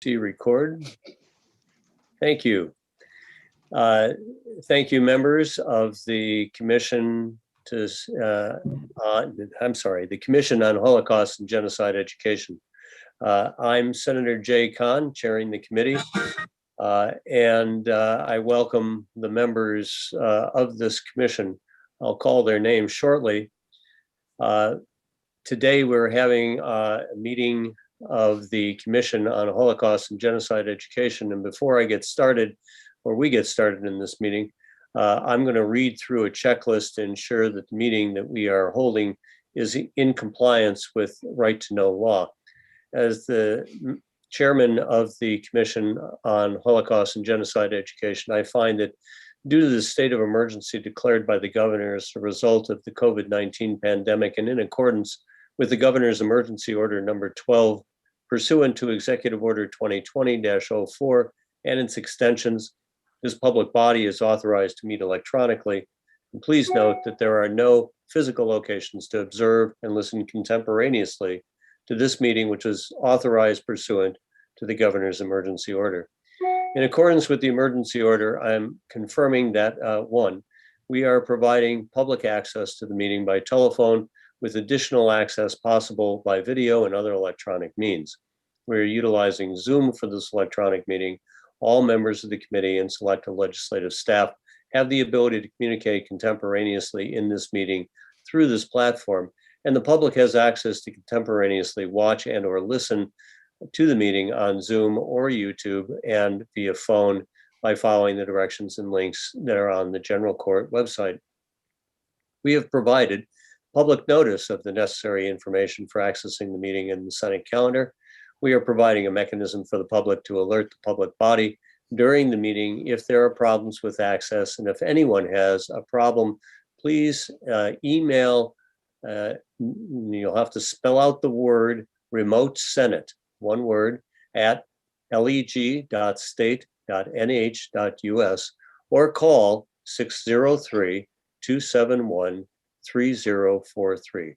Do you record? Thank you. Thank you, members of the Commission the Commission on Holocaust and Genocide Education. I'm Senator Jay Kahn, chairing the committee, and I welcome the members of this commission. I'll call their names shortly. Today we're having a meeting of the Commission on Holocaust and Genocide Education. And before I get started, or we get started in this meeting, I'm going to read through a checklist to ensure that the meeting that we are holding is in compliance with right to know law. As the chairman of the Commission on Holocaust and Genocide Education, I find that due to the state of emergency declared by the governor as a result of the COVID-19 pandemic and in accordance with the governor's emergency order number 12, pursuant to Executive Order 2020-04 and its extensions, this public body is authorized to meet electronically. And please note that there are no physical locations to observe and listen contemporaneously to this meeting, which is authorized pursuant to the governor's emergency order. In accordance with the emergency order, I'm confirming that one, we are providing public access to the meeting by telephone, with additional access possible by video and other electronic means. We're utilizing Zoom for this electronic meeting. All members of the committee and selected legislative staff have the ability to communicate contemporaneously in this meeting through this platform, and the public has access to contemporaneously watch and or listen to the meeting on Zoom or YouTube and via phone by following the directions and links that are on the General Court website. We have provided public notice of the necessary information for accessing the meeting in the Senate calendar. We are providing a mechanism for the public to alert the public body during the meeting if there are problems with access. And if anyone has a problem, please email, you'll have to spell out the word remote Senate, one word, at leg.state.nh.us or call 603-271-3043.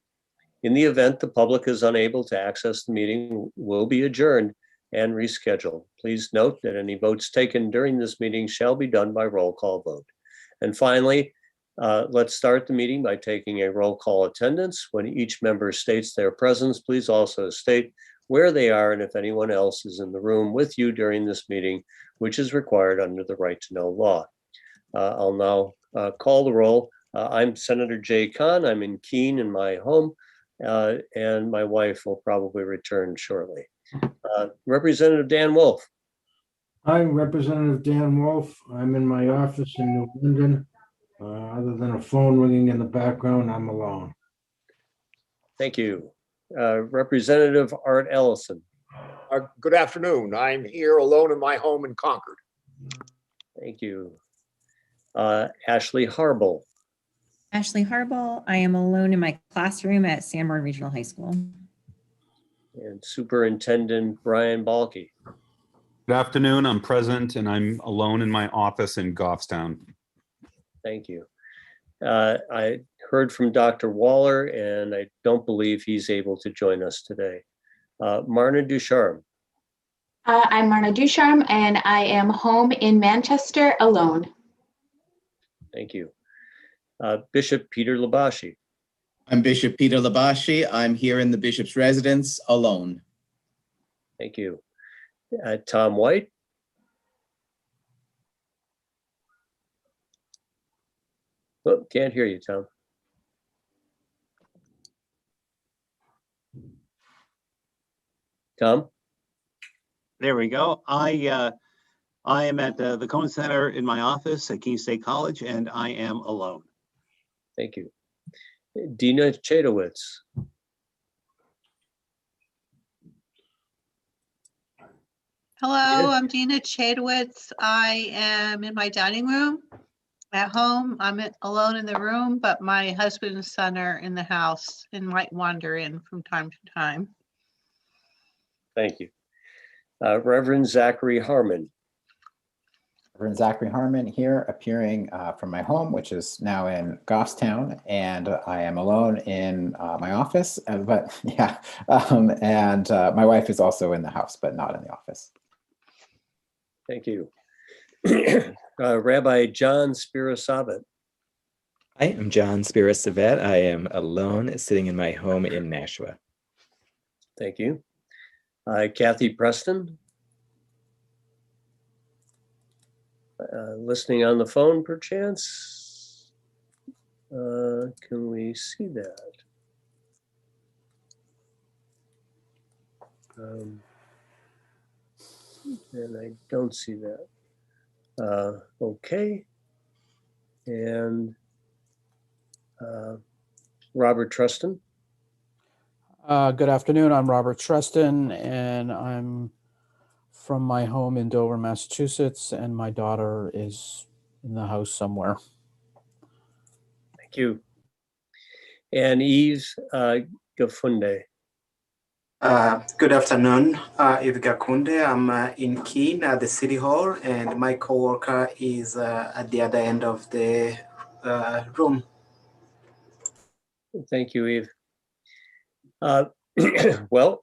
In the event the public is unable to access the meeting, will be adjourned and rescheduled. Please note that any votes taken during this meeting shall be done by roll call vote. And finally, let's start the meeting by taking a roll call attendance. When each member states their presence, please also state where they are and if anyone else is in the room with you during this meeting, which is required under the right to know law. I'll now call the roll. I'm Senator Jay Kahn. I'm in Keene in my home, and my wife will probably return shortly. Representative Dan Wolf. I'm Representative Dan Wolf. I'm in my office in New London. Other than a phone ringing in the background, I'm alone. Thank you. Representative Art Ellison. Good afternoon. I'm here alone in my home in Concord. Thank you. Ashley Harble. Ashley Harble. I am alone in my classroom at Sanborn Regional High School. And Superintendent Brian Balke. Good afternoon. I'm present and I'm alone in my office in Goffstown. Thank you. I heard from Dr. Waller, and I don't believe he's able to join us today. Marna Ducharme. I'm Marna Ducharme, and I am home in Manchester alone. Thank you. Bishop Peter Labashi. I'm Bishop Peter Labashi. I'm here in the bishop's residence alone. Thank you. Tom White. Oh, can't hear you, Tom. Tom? There we go. I am at the Cohen Center in my office at Keene State College, and I am alone. Thank you. Dina Chadowitz. Hello, I'm Dina Chadowitz. I am in my dining room at home. I'm alone in the room, but my husband and son are in the house and might wander in from time to time. Thank you. Reverend Zachary Harmon. Reverend Zachary Harmon here, appearing from my home, which is now in Goffstown, and I am alone in my office, and my wife is also in the house, but not in the office. Thank you. Rabbi John Spirasavet. Hi, I'm John Spirasavet. I am alone, sitting in my home in Nashua. Thank you. Kathy Preston. Listening on the phone, perchance. Can we see that? And I don't see that. Okay. And Robert Truston. Good afternoon. I'm Robert Treston, and I'm from my home in Dover, Massachusetts, and my daughter is in the house somewhere. Thank you. And Yves Gafunde. Good afternoon, Yves Gakunde. I'm in Keene at the City Hall, and my coworker is at the other end of the room. Thank you, Yves. Well,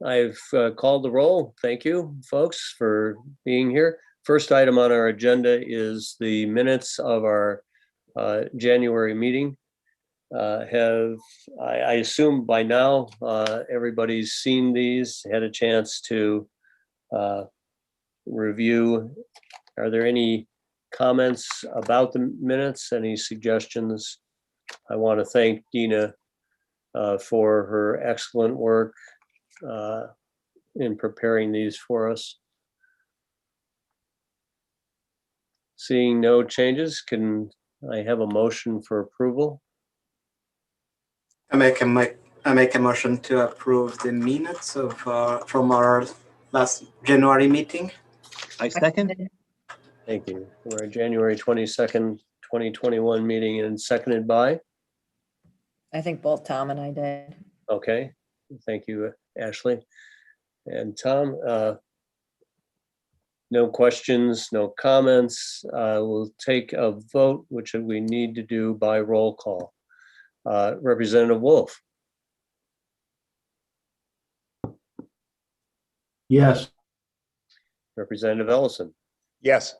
I've called the roll. Thank you, folks, for being here. First item on our agenda is the minutes of our January meeting. I assume by now everybody's seen these, had a chance to review. Are there any comments about the minutes? Any suggestions? I want to thank Dina for her excellent work in preparing these for us. Seeing no changes, can I have a motion for approval? I make a motion to approve the minutes of from our last January meeting. I second. Thank you. We're January 22nd, 2021 meeting, and seconded by? I think both Tom and I did. Okay, thank you, Ashley. And Tom, no questions, no comments. We'll take a vote, which we need to do by roll call. Representative Wolf. Yes. Representative Ellison. Yes.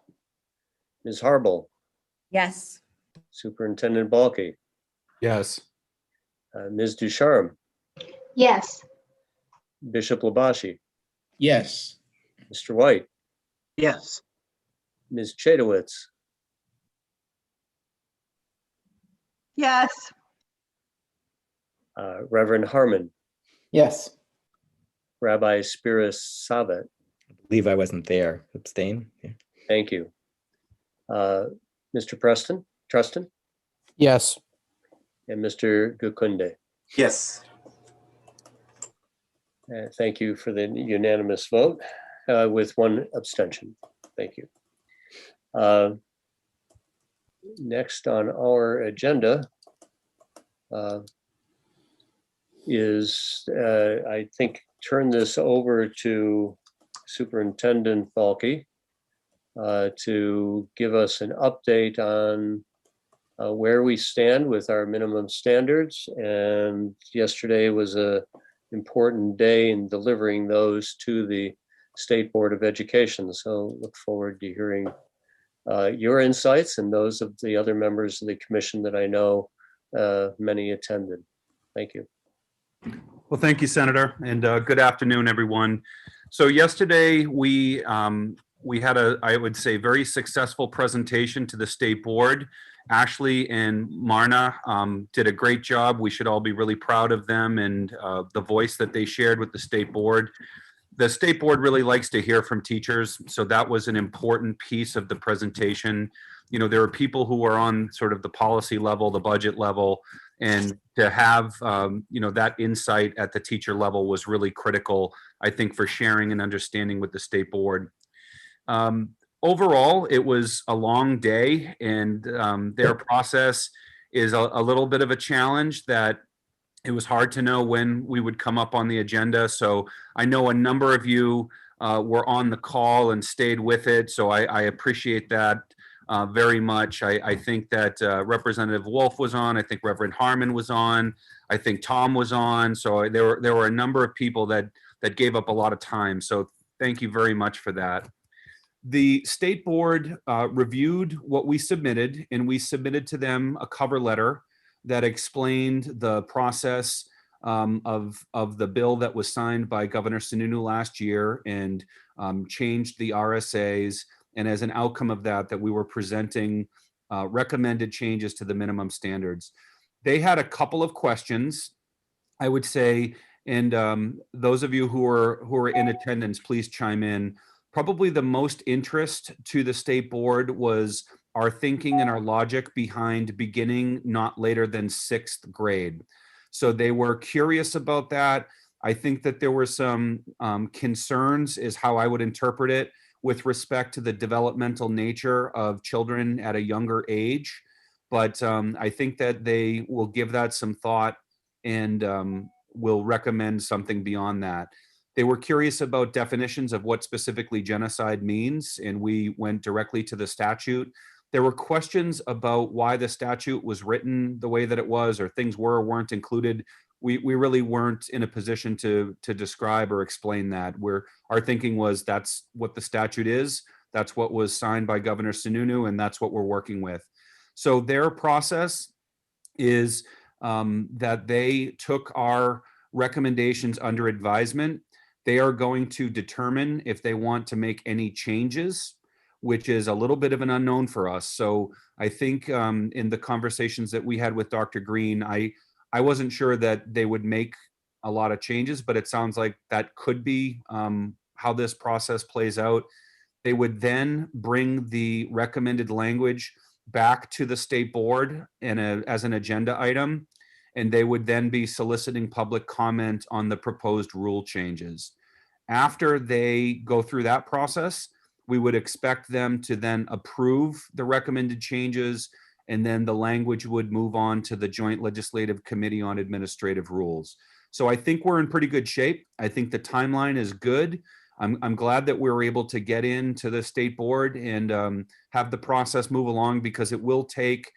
Ms. Harble. Yes. Superintendent Balke. Yes. Ms. Ducharme. Yes. Bishop Labashi. Yes. Mr. White. Yes. Ms. Chadowitz. Yes. Reverend Harmon. Yes. Rabbi Spiros Savet. I believe I wasn't there. Abstain. Yeah. Thank you. Mr. Truston, Yes. and Mr. Gakunde. Yes. Thank you for the unanimous vote with one abstention. Thank you. Next on our agenda is, I think, turn this over to Superintendent Balke to give us an update on where we stand with our minimum standards. And yesterday was an important day in delivering those to the State Board of Education. So look forward to hearing your insights and those of the other members of the commission that I know many attended. Thank you. Well, thank you, Senator, and good afternoon, everyone. So yesterday we had a, I would say, very successful presentation to the State Board. Ashley and Marna did a great job. We should all be really proud of them and the voice that they shared with the State Board. The State Board really likes to hear from teachers, so that was an important piece of the presentation. You know, there are people who are on sort of the policy level, the budget level, and to have, you know, that insight at the teacher level was really critical, I think, for sharing and understanding with the State Board. Overall, it was a long day, and their process is a little bit of a challenge that it was hard to know when we would come up on the agenda. So I know a number of you were on the call and stayed with it. So I appreciate that very much. I think that Representative Wolf was on. I think Reverend Harmon was on. I think Tom was on. So there were a number of people that gave up a lot of time. So thank you very much for that. The state board reviewed what we submitted, and we submitted to them a cover letter that explained the process of the bill that was signed by Governor Sununu last year and changed the RSAs. And as an outcome of that, that we were presenting recommended changes to the minimum standards. They had a couple of questions, I would say, and those of you who are in attendance, please chime in. Probably the most interest to the state board was our thinking and our logic behind beginning not later than 6th grade. So they were curious about that. I think that there were some concerns, is how I would interpret it, with respect to the developmental nature of children at a younger age. But I think that they will give that some thought and will recommend something beyond that. They were curious about definitions of what specifically genocide means, and we went directly to the statute. There were questions about why the statute was written the way that it was, or things were or weren't included. We really weren't in a position to describe or explain that. Our thinking was that's what the statute is, that's what was signed by Governor Sununu, and that's what we're working with. So their process is that they took our recommendations under advisement. They are going to determine if they want to make any changes, which is a little bit of an unknown for us. So I think in the conversations that we had with Dr. Green, I wasn't sure that they would make a lot of changes, but it sounds like that could be how this process plays out. They would then bring the recommended language back to the state board as an agenda item, and they would then be soliciting public comment on the proposed rule changes. After they go through that process, we would expect them to then approve the recommended changes, and then the language would move on to the Joint Legislative Committee on Administrative Rules. So I think we're in pretty good shape. I think the timeline is good. I'm glad that we were able to get into the state board and have the process move along, because it will take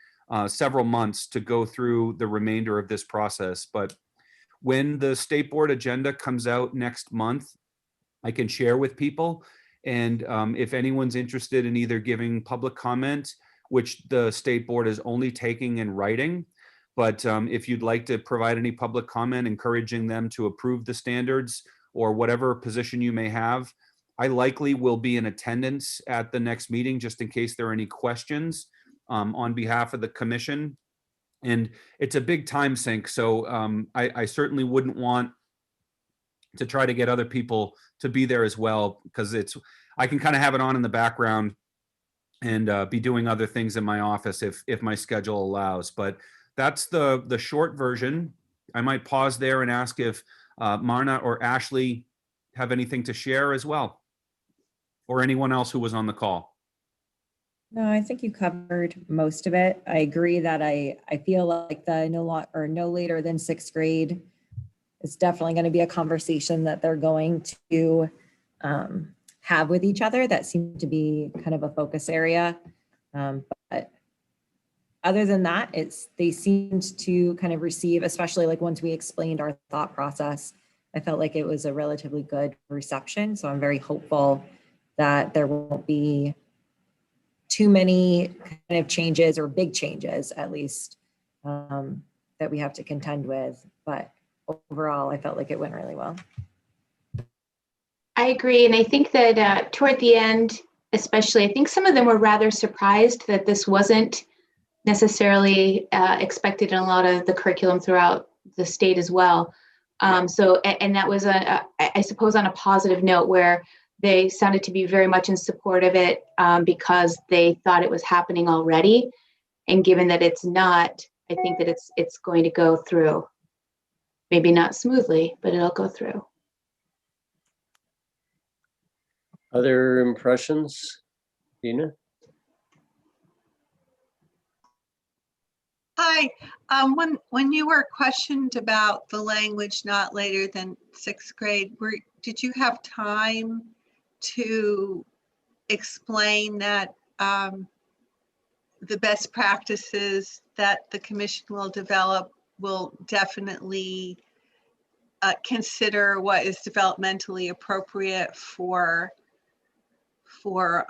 several months to go through the remainder of this process. But when the state board agenda comes out next month, I can share with people. And if anyone's interested in either giving public comment, which the state board is only taking in writing, but if you'd like to provide any public comment, encouraging them to approve the standards or whatever position you may have, I likely will be in attendance at the next meeting just in case there are any questions on behalf of the commission. And it's a big time sink, so I certainly wouldn't want to try to get other people to be there as well, because I can kind of have it on in the background and be doing other things in my office if my schedule allows. But that's the short version. I might pause there and ask if Marna or Ashley have anything to share as well, or anyone else who was on the call. No, I think you covered most of it. I agree that I feel like the no later than 6th grade is definitely going to be a conversation that they're going to have with each other. That seemed to be kind of a focus area. But other than that, they seemed to kind of receive, especially like once we explained our thought process, I felt like it was a relatively good reception. So I'm very hopeful that there won't be too many kind of changes, or big changes at least, that we have to contend with. But overall, I felt like it went really well. I agree. And I think that toward the end, especially, I think some of them were rather surprised that this wasn't necessarily expected in a lot of the curriculum throughout the state as well. And that was, I suppose, on a positive note, where they sounded to be very much in support of it because they thought it was happening already. And given that it's not, I think that it's going to go through. Maybe not smoothly, but it'll go through. Other impressions, Dina? Hi. When you were questioned about the language not later than 6th grade, did you have time to explain that the best practices that the commission will develop will definitely consider what is developmentally appropriate for for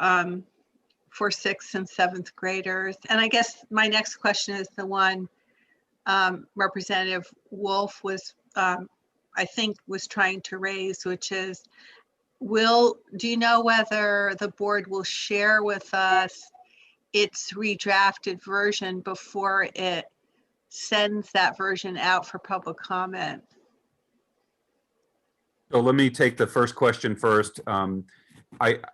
sixth and seventh graders. And I guess my next question is the one Representative Wolf was, I think, was trying to raise, which is, do you know whether the board will share with us its redrafted version before it sends that version out for public comment? So let me take the first question first.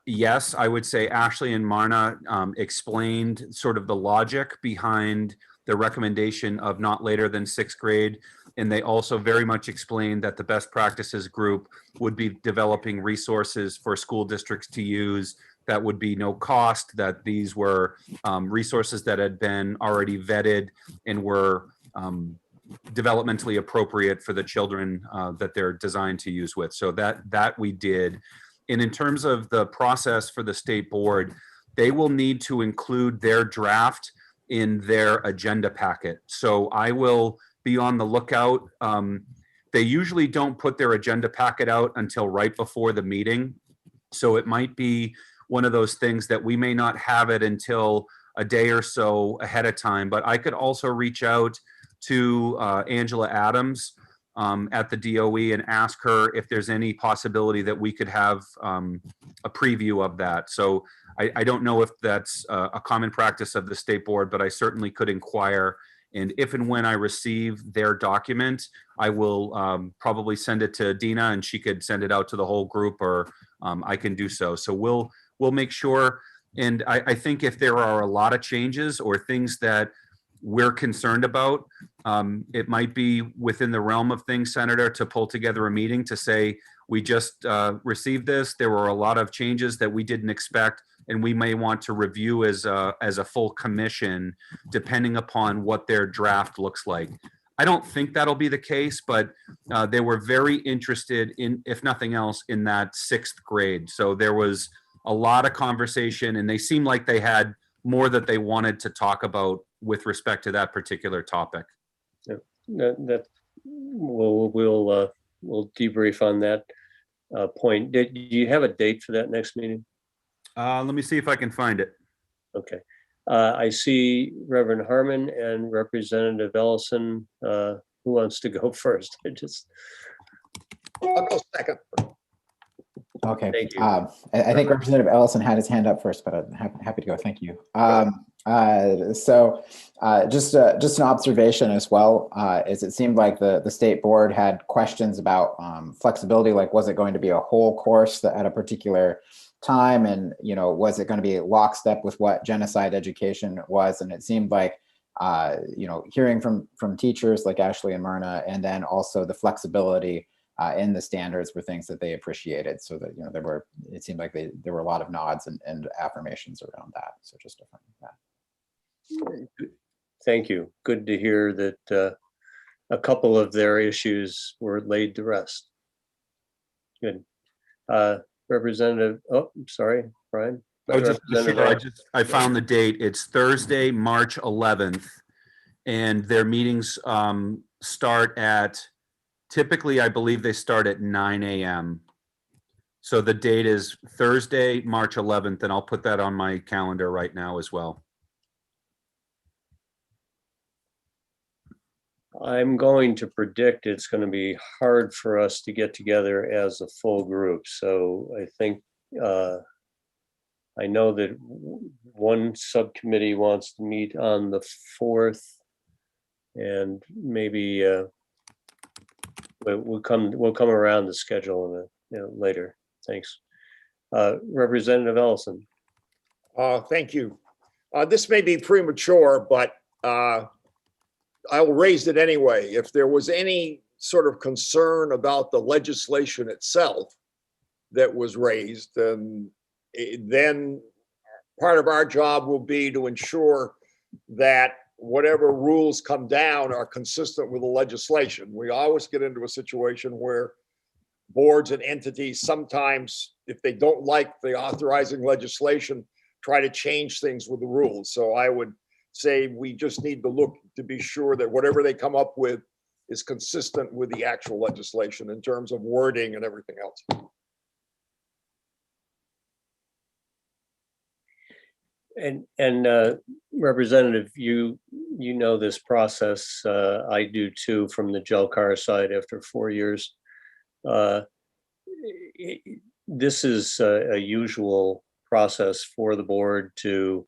Yes, I would say Ashley and Marna explained sort of the logic behind the recommendation of not later than sixth grade. And they also very much explained that the best practices group would be developing resources for school districts to use that would be no cost, that these were resources that had been already vetted and were developmentally appropriate for the children that they're designed to use with. So that we did. And in terms of the process for the state board, they will need to include their draft in their agenda packet. So I will be on the lookout. They usually don't put their agenda packet out until right before the meeting. So it might be one of those things that we may not have it until a day or so ahead of time. But I could also reach out to Angela Adams at the DOE and ask her if there's any possibility that we could have a preview of that. So I don't know if that's a common practice of the state board, but I certainly could inquire. And if and when I receive their document, I will probably send it to Dina and she could send it out to the whole group, or I can do so. So we'll make sure. And I think if there are a lot of changes or things that we're concerned about, it might be within the realm of things, Senator, to pull together a meeting to say, we just received this. There were a lot of changes that we didn't expect, and we may want to review as a full commission, depending upon what their draft looks like. I don't think that'll be the case, but they were very interested in, if nothing else, in that sixth grade. So there was a lot of conversation, and they seemed like they had more that they wanted to talk about with respect to that particular topic. Yeah, we'll debrief on that point. Do you have a date for that next meeting? Let me see if I can find it. Okay. I see Reverend Harmon and Representative Ellison. Who wants to go first? I'll go second. Okay. Thank you. I think Representative Ellison had his hand up first, but I'm happy to go. Thank you. Just an observation as well, is it seemed like the state board had questions about flexibility, like was it going to be a whole course at a particular time, and was it going to be lockstep with what genocide education was? And it seemed like hearing from teachers like Ashley and Myrna, and then also the flexibility in the standards were things that they appreciated. So that it seemed like there were a lot of nods and affirmations around that. So just to find that. Thank you. Good to hear that a couple of their issues were laid to rest. Good. Representative, oh, I'm sorry, Brian. I found the date. It's Thursday, March 11th, and their meetings start at, typically, I believe they start at 9 a.m. So the date is Thursday, March 11th, and I'll put that on my calendar right now as well. I'm going to predict it's going to be hard for us to get together as a full group. So I think, I know that one subcommittee wants to meet on the 4th, and maybe we'll come around the schedule later. Thanks. Representative Ellison. Thank you. This may be premature, but I will raise it anyway. If there was any sort of concern about the legislation itself that was raised, then part of our job will be to ensure that whatever rules come down are consistent with the legislation. We always get into a situation where boards and entities sometimes, if they don't like the authorizing legislation, try to change things with the rules. So I would say we just need to look to be sure that whatever they come up with is consistent with the actual legislation in terms of wording and everything else. And Representative, you know this process. I do too, from the Jelcar side after 4 years. This is a usual process for the board to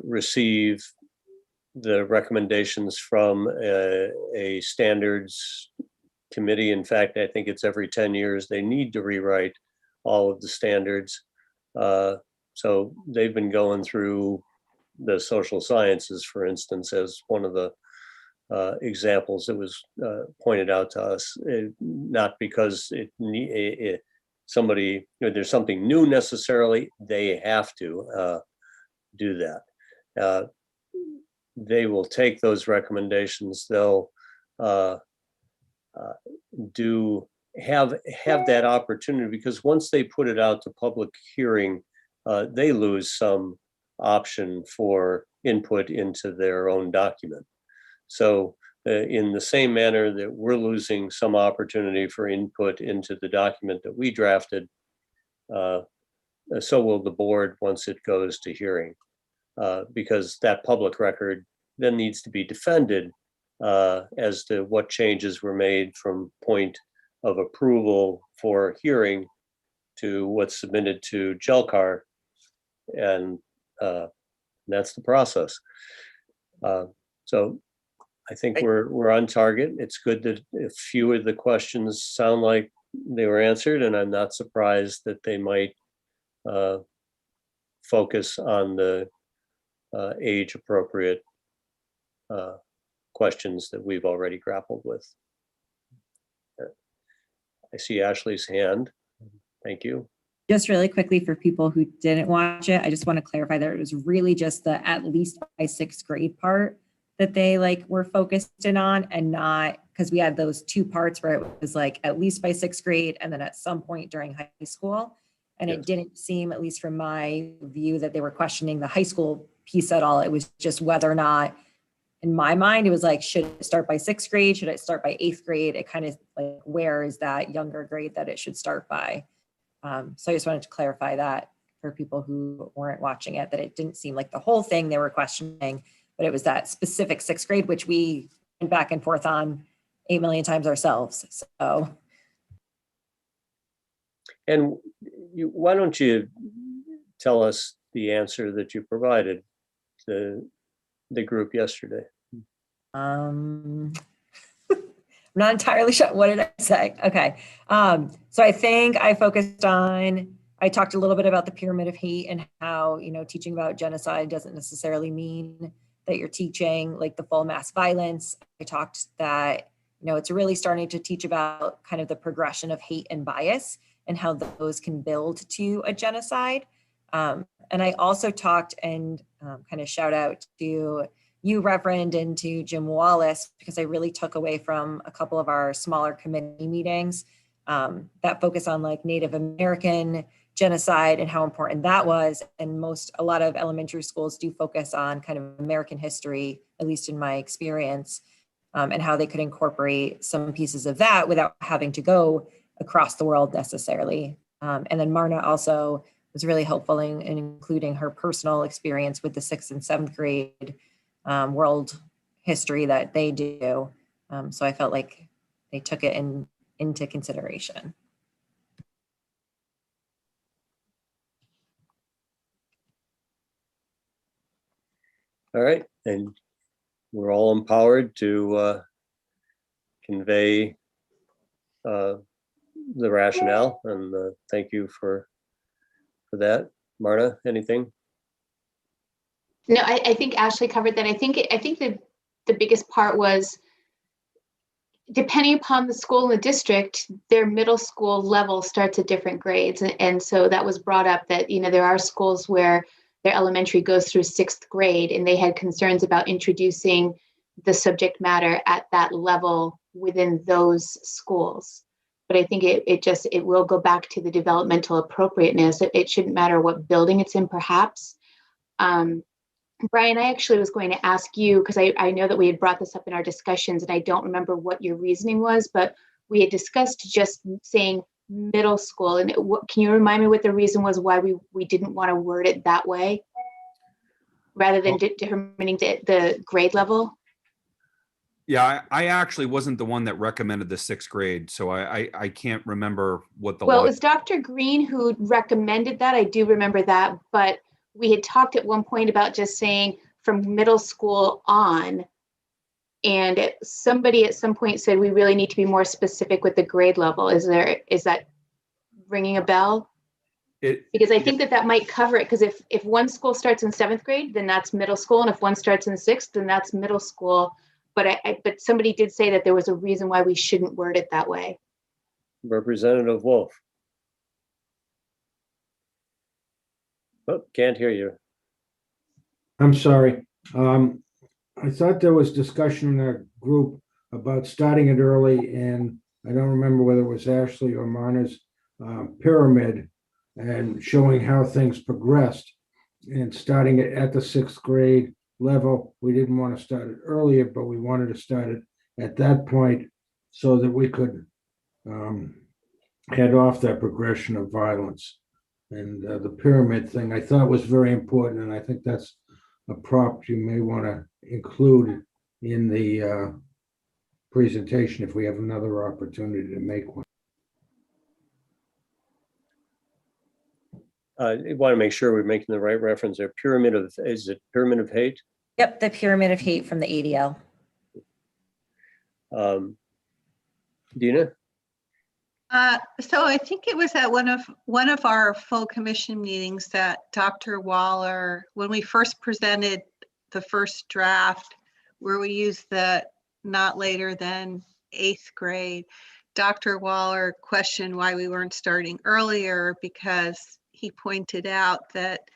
receive the recommendations from a standards committee. In fact, I think it's every 10 years they need to rewrite all of the standards. So they've been going through the social sciences, for instance, as one of the examples that was pointed out to us, not because somebody, there's something new necessarily, they have to do that. They will take those recommendations, they'll have that opportunity, because once they put it out to public hearing, they lose some option for input into their own document. So in the same manner that we're losing some opportunity for input into the document that we drafted, so will the board once it goes to hearing, because that public record then needs to be defended as to what changes were made from point of approval for hearing to what's submitted to Jelcar, and that's the process. So I think we're on target. It's good that a few of the questions sound like they were answered, and I'm not surprised that they might focus on the age appropriate questions that we've already grappled with. I see Ashley's hand. Thank you. Just really quickly for people who didn't watch it, I just want to clarify that it was really just the at least by sixth grade part that they were focused in on, and not, because we had those two parts where it was at least by sixth grade and then at some point during high school. And Yes. It didn't seem, at least from my view, that they were questioning the high school piece at all. It was just whether or not, in my mind, it was should it start by sixth grade? Should it start by eighth grade? It kind of where is that younger grade that it should start by? So I just wanted to clarify that for people who weren't watching it, that it didn't seem like the whole thing they were questioning, but it was that specific sixth grade, which we went back and forth on 8 million times ourselves. So. And why don't you tell us the answer that you provided to the group yesterday? I'm not entirely sure. What did I say? Okay. So I think I talked a little bit about the pyramid of hate and how, teaching about genocide doesn't necessarily mean that you're teaching the full mass violence. I talked that, it's really starting to teach about kind of the progression of hate and bias and how those can build to a genocide. And I also talked and kind of shout out to you, Reverend, and to Jim Wallace, because I really took away from a couple of our smaller committee meetings that focus on Native American genocide and how important that was. And a lot of elementary schools do focus on kind of American history, at least in my experience, and how they could incorporate some pieces of that without having to go across the world necessarily. And then Marna also was really helpful in including her personal experience with the 6th and 7th grade world history that they do. So I felt like they took it into consideration. All right, and we're all empowered to convey the rationale, and thank you for that. Marta, anything? No, I think Ashley covered that. I think the biggest part was, depending upon the school and the district, their middle school level starts at different grades. And so that was brought up that, there are schools where their elementary goes through 6th grade, and they had concerns about introducing the subject matter at that level within those schools. But I think it will go back to the developmental appropriateness. It shouldn't matter what building it's in, perhaps. Brian, I actually was going to ask you, because I know that we had brought this up in our discussions, and I don't remember what your reasoning was, but we had discussed just saying middle school. And can you remind me what the reason was why we didn't want to word it that way? rather than determining the grade level? Yeah, I actually wasn't the one that recommended the sixth grade, so I can't remember what the Well, it law. was Dr. Green who recommended that. I do remember that, but we had talked at one point about just saying from middle school on. And somebody at some point said we really need to be more specific with the grade level. Is that ringing a bell? Because I think that might cover it. Because if one school starts in seventh grade, then that's middle school, and if one starts in sixth, then that's middle school. But but somebody did say that there was a reason why we shouldn't word it that way. Representative Wolf. Oh, can't hear you. I'm sorry. I thought there was discussion in our group about starting it early, and I don't remember whether it was Ashley or Marna's pyramid and showing how things progressed and starting it at the sixth grade level. We didn't want to start it earlier, but we wanted to start it at that point so that we could head off that progression of violence. And the pyramid thing I thought was very important, and I think that's a prop you may want to include in the presentation if we have another opportunity to make one. I want to make sure we're making the right reference there. Is it Pyramid of Hate? Yep, the pyramid of hate from the ADL. Dina? So I think it was at one of our full commission meetings that Dr. Waller, when we first presented the first draft, where we used the not later than eighth grade, Dr. Waller questioned why we weren't starting earlier, because he pointed out that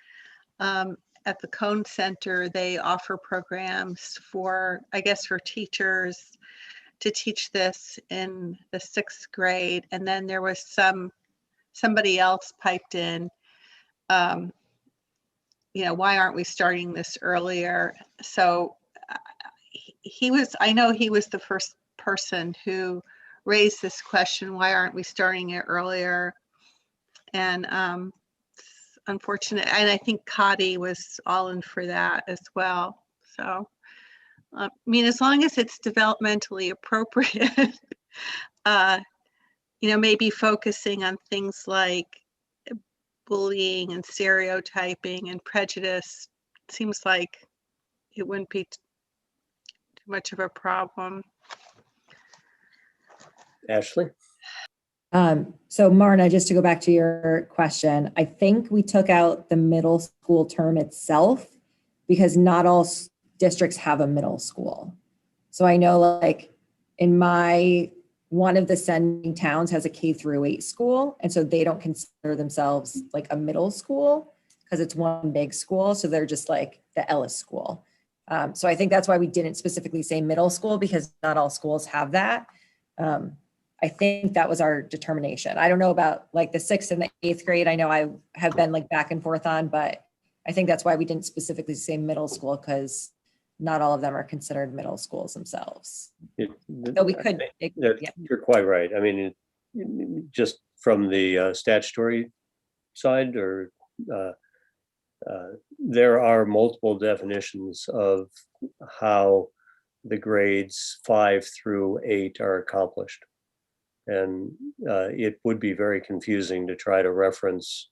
at the Cone Center, they offer programs for, I guess, for teachers to teach this in the sixth grade. And then there was somebody else piped in, why aren't we starting this earlier? So I know he was the first person who raised this question, why aren't we starting it earlier? And it's unfortunate. And I think Cotty was all in for that as well. So as long as it's developmentally appropriate, maybe focusing on things like bullying and stereotyping and prejudice seems like it wouldn't be too much of a problem. Ashley? So Marna, just to go back to your question, I think we took out the middle school term itself because not all districts have a middle school. So I know like in one of the sending towns has a K-8 school. And so they don't consider themselves like a middle school because it's one big school. So they're just like the Ellis school. So I think that's why we didn't specifically say middle school, because not all schools have that. I think that was our determination. I don't know about like the sixth and the eighth grade. I know I have been like back and forth on, but I think that's why we didn't specifically say middle school, because not all of them are considered middle schools themselves. So we could. You're quite right. I mean, just from the statutory side, or there are multiple definitions of how the grades 5 through 8 are accomplished. And it would be very confusing to try to reference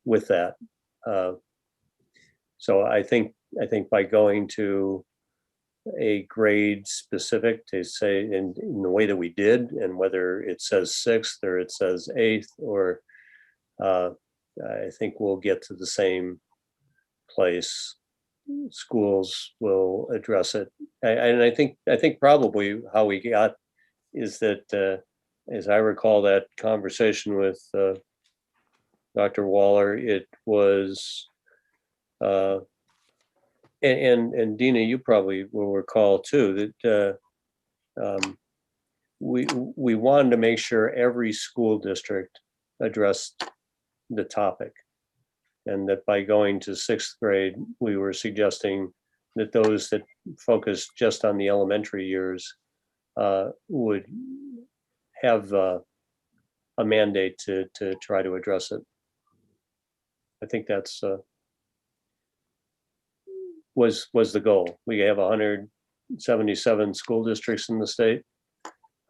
with that. So I think by going to a grade specific to say in the way that we did, and whether it says sixth or it says eighth, or I think we'll get to the same place. Schools will address it. And I think probably how we got is that, as I recall that conversation with Dr. Waller, it was, and Dina, you probably will recall too, that we wanted to make sure every school district addressed the topic. And that by going to sixth grade, we were suggesting that those that focus just on the elementary years would have a mandate to try to address it. I think that's was the goal. We have 177 school districts in the state.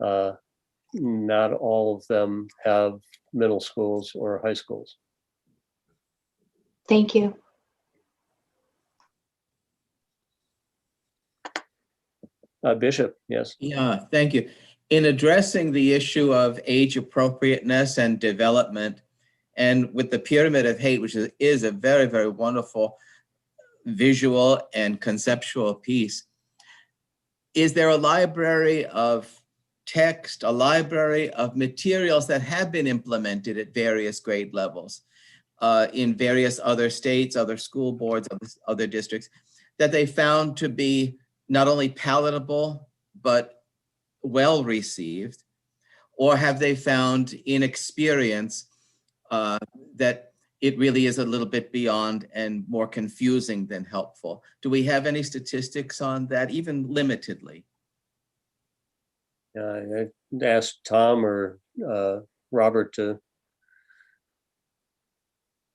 Not all of them have middle schools or high schools. Thank you. Bishop, yes. Yeah, thank you. In addressing the issue of age appropriateness and development, and with the Pyramid of Hate, which is a very, very wonderful visual and conceptual piece, is there a library of text, a library of materials that have been implemented at various grade levels in various other states, other school boards, other districts, that they found to be not only palatable, but well received? Or have they found in experience that it really is a little bit beyond and more confusing than helpful? Do we have any statistics on that, even limitedly? I asked Tom or Robert to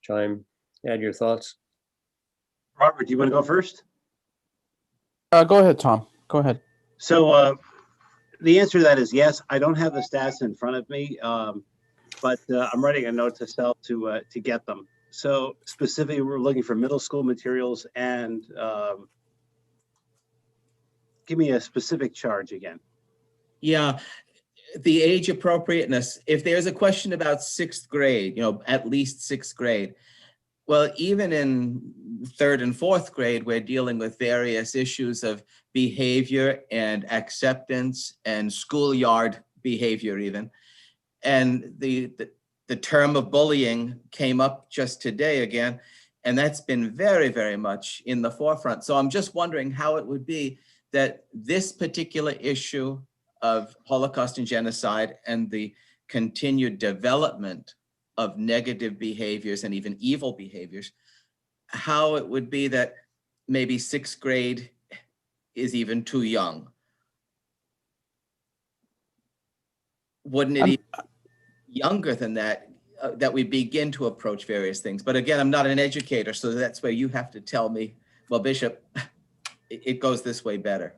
add your thoughts. Robert, do you want to go first? Go ahead, Tom. Go ahead. So the answer to that is yes. I don't have the stats in front of me, but I'm writing a note to self to get them. So specifically, we're looking for middle school materials, and give me a specific charge again. Yeah, the age appropriateness. If there's a question about sixth grade, at least sixth grade, well, even in third and fourth grade, we're dealing with various issues of behavior and acceptance and schoolyard behavior even. And the term of bullying came up just today again, and that's been very, very much in the forefront. So I'm just wondering how it would be that this particular issue of Holocaust and genocide and the continued development of negative behaviors and even evil behaviors, how it would be that maybe sixth grade is even too young. Wouldn't it even younger than that, that we begin to approach various things? But again, I'm not an educator, so that's where you have to tell me, well, Bishop, it goes this way better.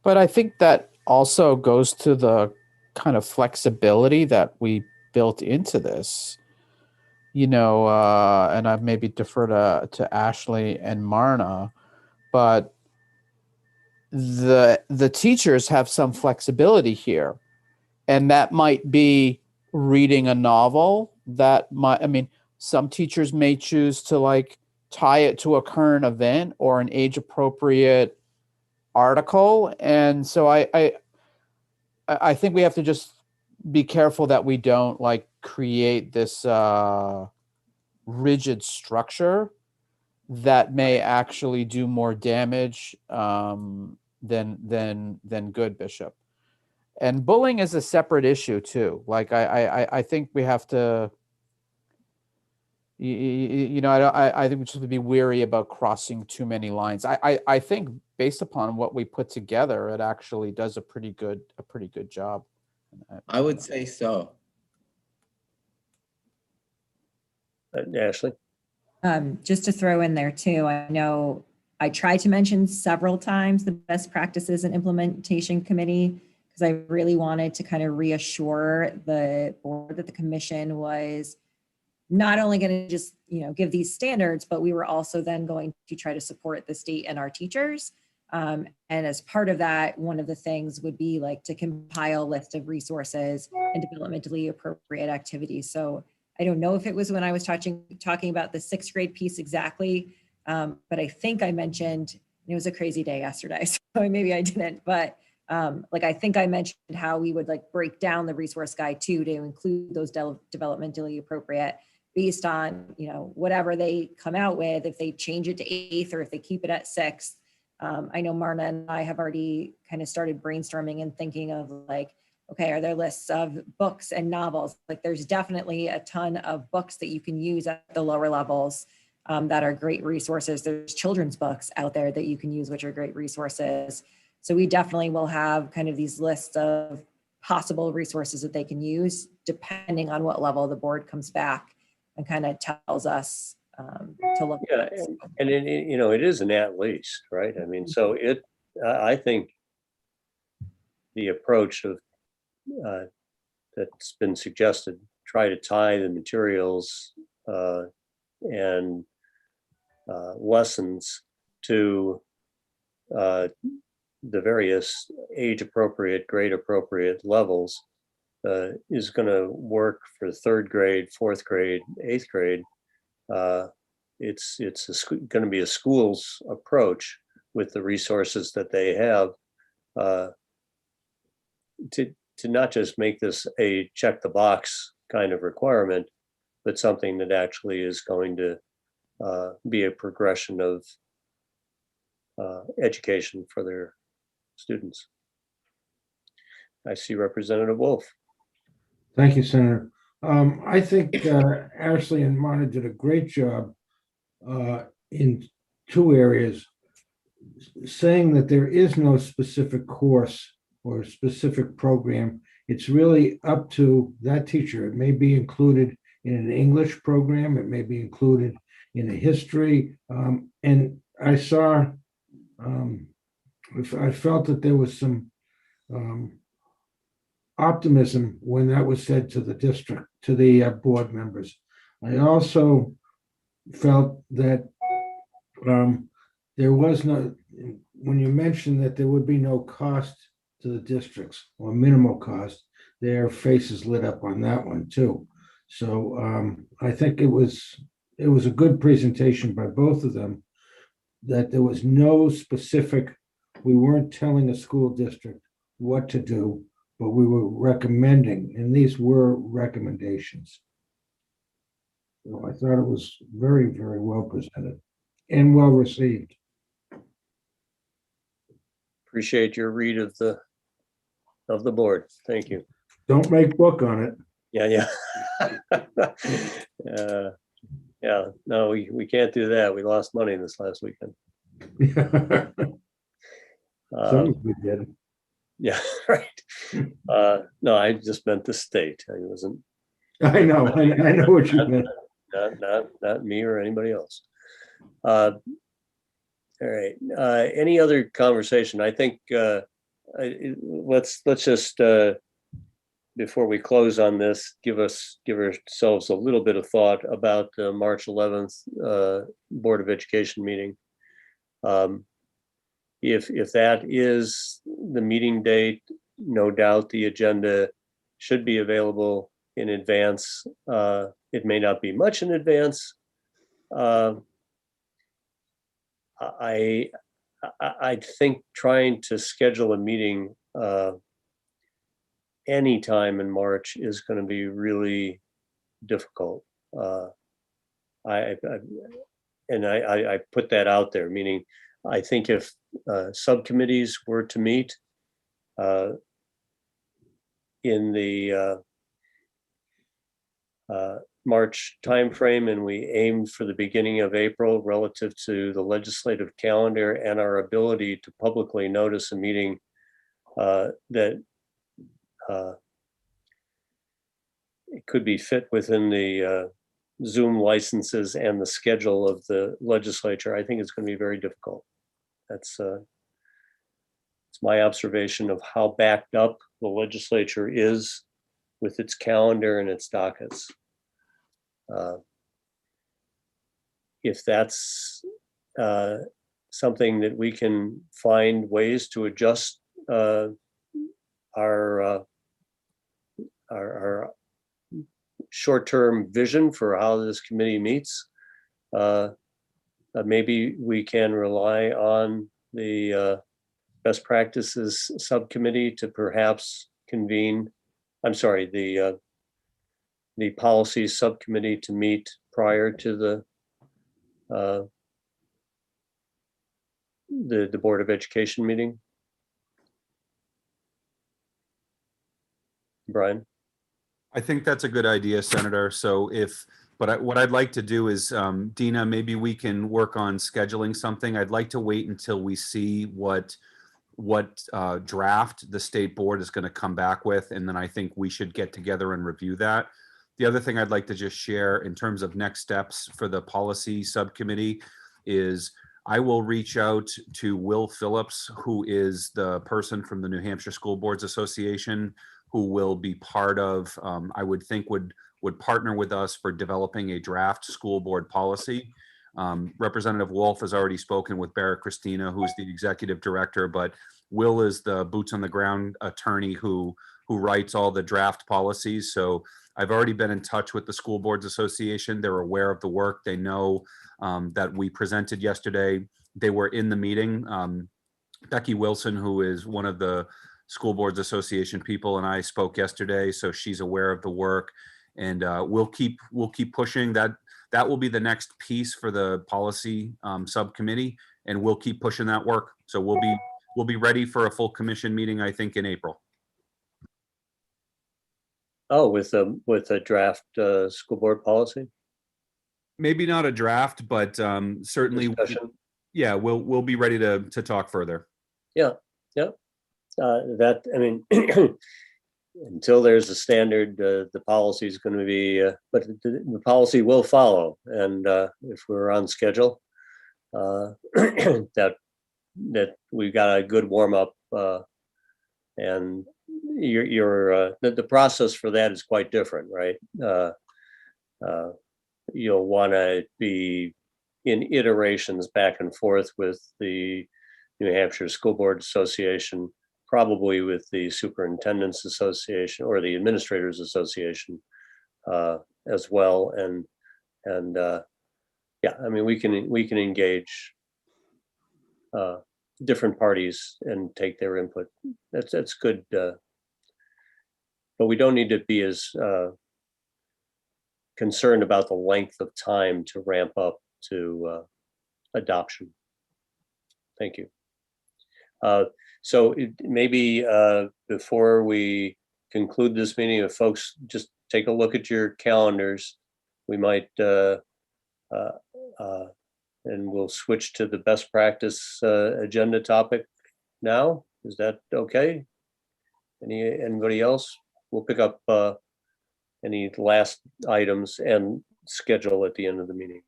But I think that also goes to the kind of flexibility that we built into this, and I've maybe defer to Ashley and Marna, but the teachers have some flexibility here, and that might be reading a novel that some teachers may choose to tie it to a current event or an age appropriate article. And so I think we have to just be careful that we don't create this rigid structure that may actually do more damage than good, Bishop. And bullying is a separate issue too. I think we have to, I think we should be wary about crossing too many lines. I think based upon what we put together, it actually does a pretty good job. I would say so. Ashley? Just to throw in there too, I know I tried to mention several times the best practices and implementation committee, because I really wanted to kind of reassure the board that the commission was not only going to just, give these standards, but we were also then going to try to support the state and our teachers. And as part of that, one of the things would be to compile a list of resources and developmentally appropriate activities. So I don't know if it was when I was talking about the sixth grade piece exactly, but I think I mentioned, it was a crazy day yesterday, so maybe I didn't, but I think I mentioned how we would break down the resource guide too, to include those developmentally appropriate based on, whatever they come out with, if they change it to eighth or if they keep it at sixth. I know Marna and I have already kind of started brainstorming and thinking of okay, are there lists of books and novels? There's definitely a ton of books that you can use at the lower levels that are great resources. There's children's books out there that you can use, which are great resources. So we definitely will have kind of these lists of possible resources that they can use depending on what level the board comes back and kind of tells us to look Yeah, at. and it is an at least, right? I mean, so I think the approach of that's been suggested, try to tie the materials and lessons to the various age appropriate, grade appropriate levels is going to work for third grade, fourth grade, eighth grade. It's going to be a school's approach with the resources that they have to not just make this a check the box kind of requirement, but something that actually is going to be a progression of education for their students. I see Representative Wolf. Thank you, Senator. I think Ashley and Mona did a great job in two areas, saying that there is no specific course or specific program. It's really up to that teacher. It may be included in an English program. It may be included in a history. And I saw, I felt that there was some optimism when that was said to the district, to the board members. I also felt that there was no, when you mentioned that there would be no cost to the districts or minimal cost, their faces lit up on that one too. So I think it was a good presentation by both of them, that there was no specific, we weren't telling a school district what to do, but we were recommending, and these were recommendations. So I thought it was very, very well presented and well received. Appreciate your read of the board. Thank you. Don't make book on it. Yeah. Yeah, no, we can't do that. We lost money this last weekend. Some of we did. Yeah, right. No, I just meant the state. I wasn't. I know what you meant. Not me or anybody else. All right. Any other conversation? I think let's just before we close on this, give ourselves a little bit of thought about the March 11th Board of Education meeting. If that is the meeting date, no doubt the agenda should be available in advance. It may not be much in advance. I think trying to schedule a meeting anytime in March is going to be really difficult. I put that out there, meaning I think if subcommittees were to meet in the March timeframe, and we aimed for the beginning of April relative to the legislative calendar and our ability to publicly notice a meeting that it could be fit within the Zoom licenses and the schedule of the legislature, I think it's going to be very difficult. That's it's my observation of how backed up the legislature is with its calendar and its dockets. If that's something that we can find ways to adjust our short-term vision for how this committee meets, maybe we can rely on the best practices subcommittee to perhaps convene, I'm sorry, the policy subcommittee to meet prior to the Board of Education meeting. Brian? I think that's a good idea, Senator. So what I'd like to do is, Dina, maybe we can work on scheduling something. I'd like to wait until we see what draft the state board is going to come back with, and then I think we should get together and review that. The other thing I'd like to just share in terms of next steps for the policy subcommittee is I will reach out to Will Phillips, who is the person from the New Hampshire School Boards Association, who will be part of, I would think would partner with us for developing a draft school board policy. Representative Wolf has already spoken with Barrett Christina, who's the executive director, but Will is the boots on the ground attorney who writes all the draft policies. So I've already been in touch with the School Boards Association. They're aware of the work. They know that we presented yesterday. They were in the meeting. Becky Wilson, who is one of the School Boards Association people, and I spoke yesterday, so she's aware of the work. And we'll keep pushing that. That will be the next piece for the policy subcommittee, and we'll keep pushing that work. So we'll be ready for a full commission meeting, I think, in April. Oh, with a draft school board policy? Maybe not a draft, but certainly, Discussion? yeah, we'll be ready to talk further. Yeah, yeah. That, I mean, until there's a standard, the policy is going to be, but the policy will follow. And if we're on schedule, that we've got a good warm up, and the process for that is quite different, right? You'll want to be in iterations back and forth with the New Hampshire School Board Association, probably with the Superintendent's Association or the Administrators Association as well. And yeah, I mean, we can engage different parties and take their input. That's good. But we don't need to be as concerned about the length of time to ramp up to adoption. Thank you. So maybe before we conclude this meeting, if folks just take a look at your calendars, we might, and we'll switch to the best practice agenda topic now. Is that okay? Anybody else? We'll pick up any last items and schedule at the end of the meeting.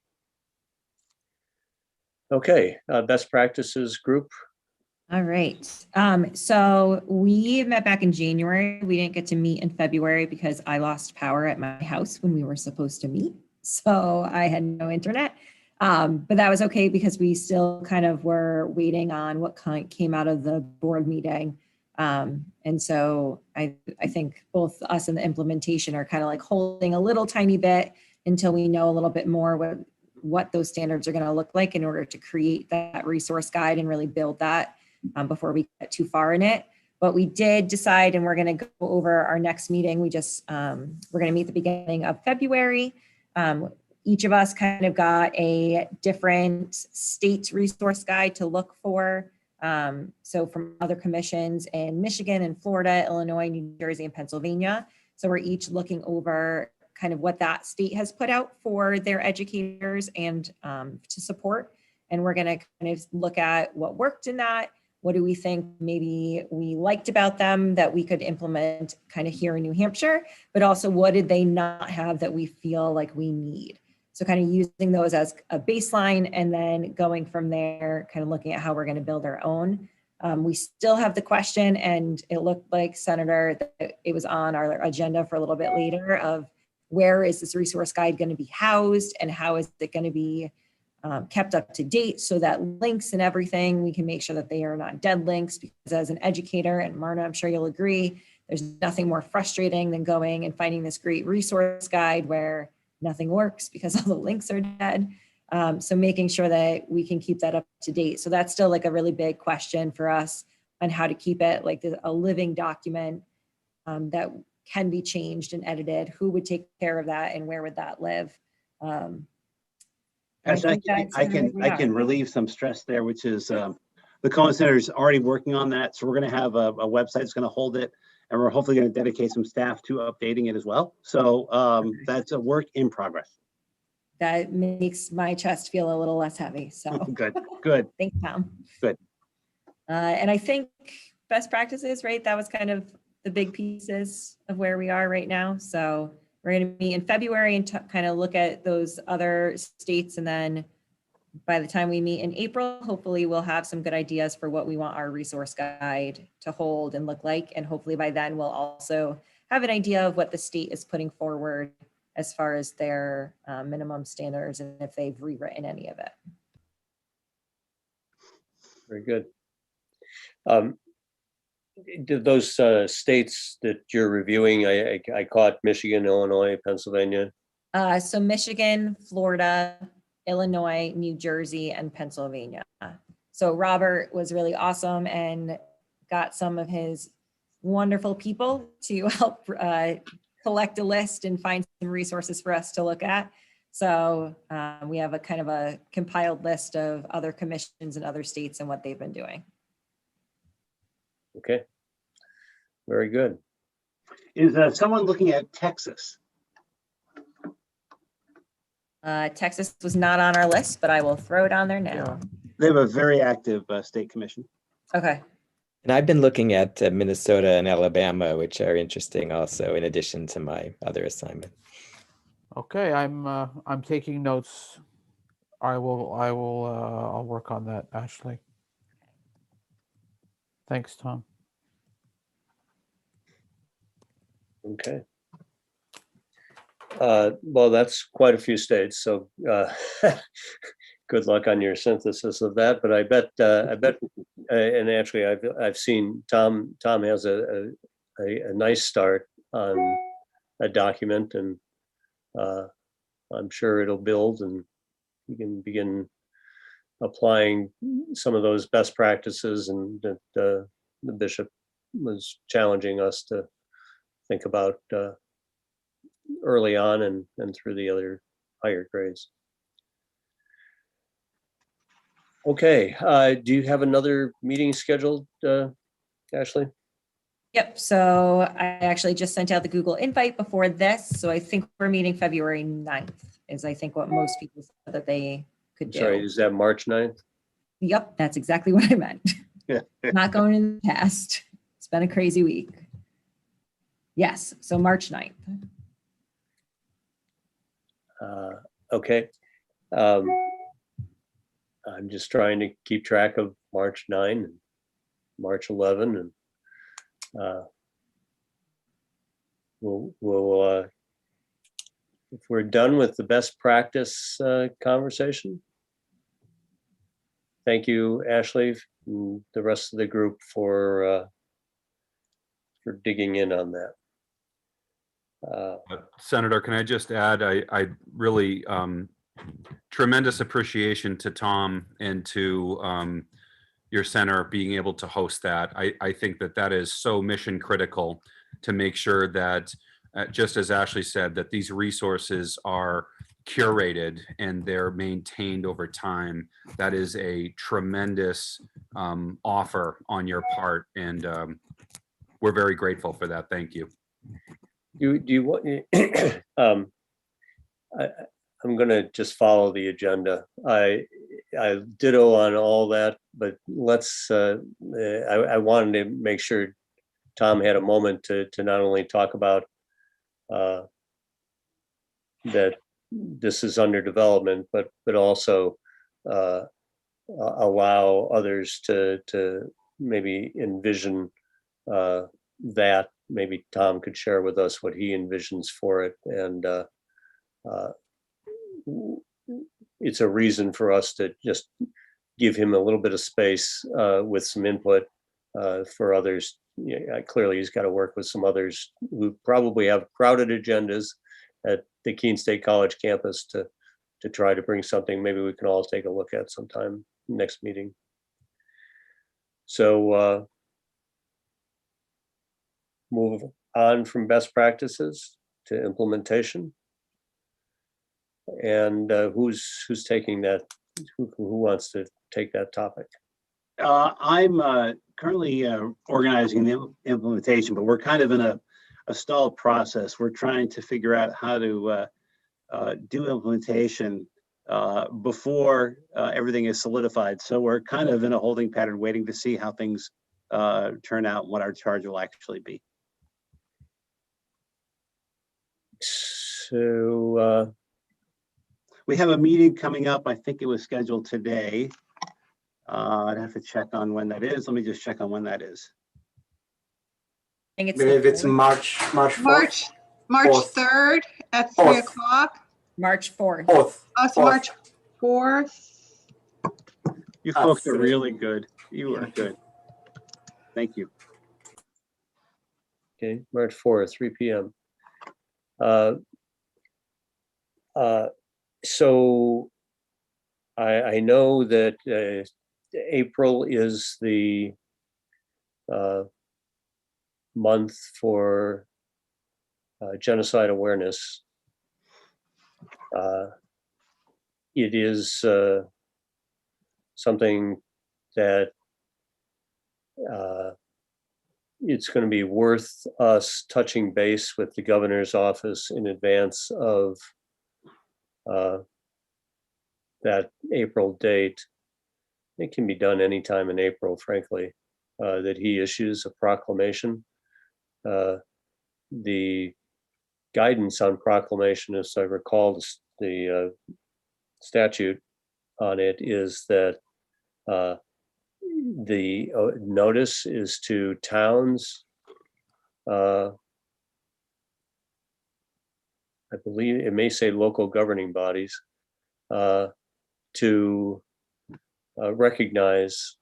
Okay, best practices group. All right. So we met back in January. We didn't get to meet in February because I lost power at my house when we were supposed to meet. So I had no internet. But that was okay because we still kind of were waiting on what came out of the board meeting. And so I think both us and the implementation are kind of like holding a little tiny bit until we know a little bit more what those standards are going to look like in order to create that resource guide and really build that before we get too far in it. But we did decide, and we're going to go over our next meeting. We just, we're going to meet the beginning of February. Each of us kind of got a different state resource guide to look for. So from other commissions in Michigan and Florida, Illinois, New Jersey, and Pennsylvania. So we're each looking over kind of what that state has put out for their educators and to support. And we're going to kind of look at what worked in that. What do we think maybe we liked about them that we could implement kind of here in New Hampshire, but also what did they not have that we feel like we need? So kind of using those as a baseline and then going from there, kind of looking at how we're going to build our own. We still have the question, and it looked like, Senator, that it was on our agenda for a little bit later, of where is this resource guide going to be housed and how is it going to be kept up to date so that links and everything, we can make sure that they are not dead links, because as an educator, and Marna, I'm sure you'll agree, there's nothing more frustrating than going and finding this great resource guide where nothing works because all the links are dead. So making sure that we can keep that up to date. So that's still like a really big question for us on how to keep it like a living document that can be changed and edited. Who would take care of that and where would that live? Actually, I can relieve some stress there, which is the Cohen Center is already working on that. So we're going to have a website that's going to hold it, and we're hopefully going to dedicate some staff to updating it as well. So that's a work in progress. That makes my chest feel a little less heavy. So good. Thanks, Tom. Good. And I think best practices, right? That was kind of the big pieces of where we are right now. So we're going to meet in February and kind of look at those other states. And then by the time we meet in April, hopefully we'll have some good ideas for what we want our resource guide to hold and look like. And hopefully by then we'll also have an idea of what the state is putting forward as far as their minimum standards and if they've rewritten any of it. Very good. Did those states that you're reviewing, I caught Michigan, Illinois, Pennsylvania. So Michigan, Florida, Illinois, New Jersey, and Pennsylvania. So Robert was really awesome and got some of his wonderful people to help collect a list and find some resources for us to look at. So we have a kind of a compiled list of other commissions in other states and what they've been doing. Okay, very good. Is someone looking at Texas? Texas was not on our list, but I will throw it on there now. They have a very active state commission. Okay. And I've been looking at Minnesota and Alabama, which are interesting also, in addition to my other assignment. Okay, I'm taking notes. I'll work on that, Ashley. Thanks, Tom. Okay. Well, that's quite a few states, so good luck on your synthesis of that. But I bet, and actually, I've seen Tom has a nice start on a document, and I'm sure it'll build, and you can begin applying some of those best practices, and that the bishop was challenging us to think about early on and through the other higher grades. Okay, do you have another meeting scheduled, Ashley? Yep, so I actually just sent out the Google invite before this. So I think we're meeting February 9th is I think what most people said that they could do. Sorry, is that March 9th? Yep, that's exactly what I meant. Yeah. Not going in the past. It's been a crazy week. Yes, so March 9th. Okay. I'm just trying to keep track of March 9 and March 11, and we'll if we're done with the best practice conversation. Thank you, Ashley, and the rest of the group for digging in on that. Senator, can I just add, I really tremendous appreciation to Tom and to your center being able to host that. I think that is so mission critical to make sure that, just as Ashley said, that these resources are curated and they're maintained over time. That is a tremendous offer on your part, and we're very grateful for that. Thank you. Do you want? I'm going to just follow the agenda. I ditto on all that, but let's. I wanted to make sure Tom had a moment to not only talk about that this is under development, but also allow others to maybe envision that. Maybe Tom could share with us what he envisions for it, and it's a reason for us to just give him a little bit of space with some input for others. Clearly, he's got to work with some others who probably have crowded agendas at the Keene State College campus to try to bring something maybe we can all take a look at sometime next meeting. So move on from best practices to implementation. And who's taking that? Who wants to take that topic? I'm currently organizing the implementation, but we're kind of in a stalled process. We're trying to figure out how to do implementation before everything is solidified. So we're kind of in a holding pattern, waiting to see how things turn out and what our charge will actually be. to, We have a meeting coming up. I think it was scheduled today. I'd have to check on when that is. Let me just check on when that is. I think I it's believe the it's fourth. March 4th. March Fourth. 3rd at 3 Fourth. o'clock. March 4th. 4th. Oh, it's 4th. March 4th. You At folks are 3. really good. You are good. Thank you. okay, March 4th, 3 p.m. So I know that April is the month for genocide awareness. It is something that it's going to be worth us touching base with the governor's office in advance of that April date. It can be done anytime in April, frankly, that he issues a proclamation. The guidance on proclamation, as I recall, the statute on it is that the notice is to towns. I believe it may say local governing bodies to recognize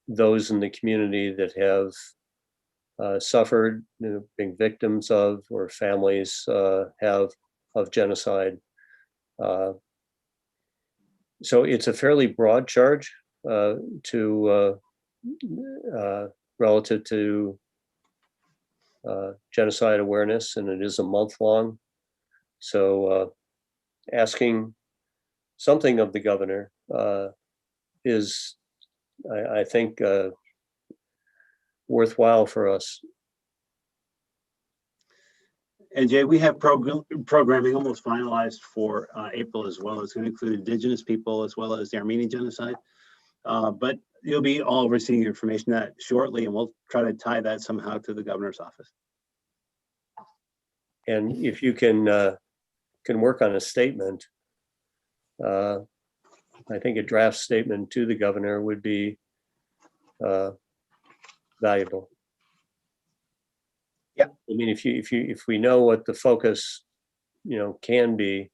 those in the community that have suffered, being victims of, or families have of genocide. So it's a fairly broad charge to relative to genocide awareness, and it is a month long. So asking something of the governor is, I think, worthwhile for us. And Jay, we have programming almost finalized for April as well. It's going to include Indigenous people as well as the Armenian genocide. But you'll be all receiving information that shortly, and we'll try to tie that somehow to the governor's office. And if you can work on a statement, I think a draft statement to the governor would be valuable. Yeah. I mean, if we know what the focus, can be,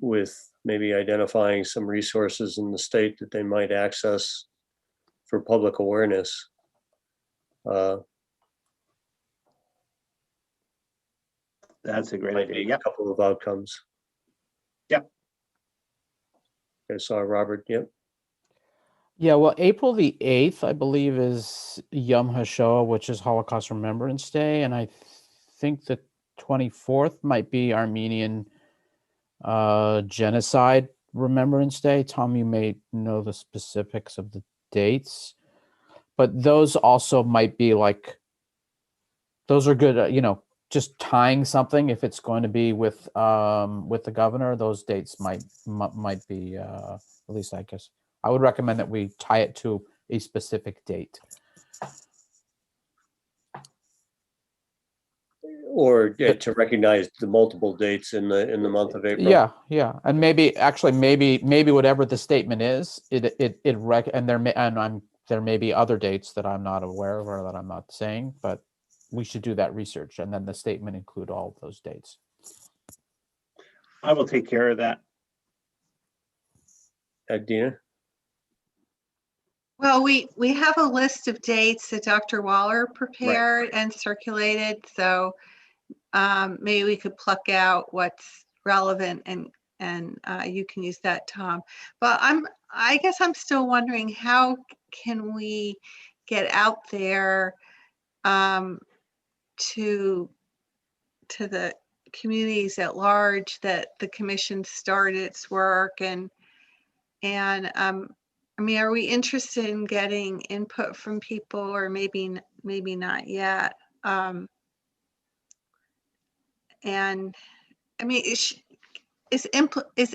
with maybe identifying some resources in the state that they might access for public awareness. That's a great might idea. be a Yep. couple of outcomes. Yep. I saw Robert. Yep. Yeah, well, April the 8th, I believe, is Yom HaShoah, which is Holocaust Remembrance Day. And I think the 24th might be Armenian Genocide Remembrance Day. Tom, you may know the specifics of the dates, but those also might be like, those are good, just tying something. If it's going to be with the governor, those dates might be, at least I guess, I would recommend that we tie it to a specific date. Or to recognize the multiple dates in the month of April. Yeah, and maybe whatever the statement is, there may be other dates that I'm not aware of or that I'm not saying, but we should do that research, and then the statement include all of those dates. I will take care of that. Dina? Well, we have a list of dates that Dr. Waller prepared and circulated. So maybe we could pluck out what's relevant and you can use that, Tom. But I guess I'm still wondering, how can we get out there to the communities at large that the commission started its work, and I mean, are we interested in getting input from people, or maybe not yet? And I mean, is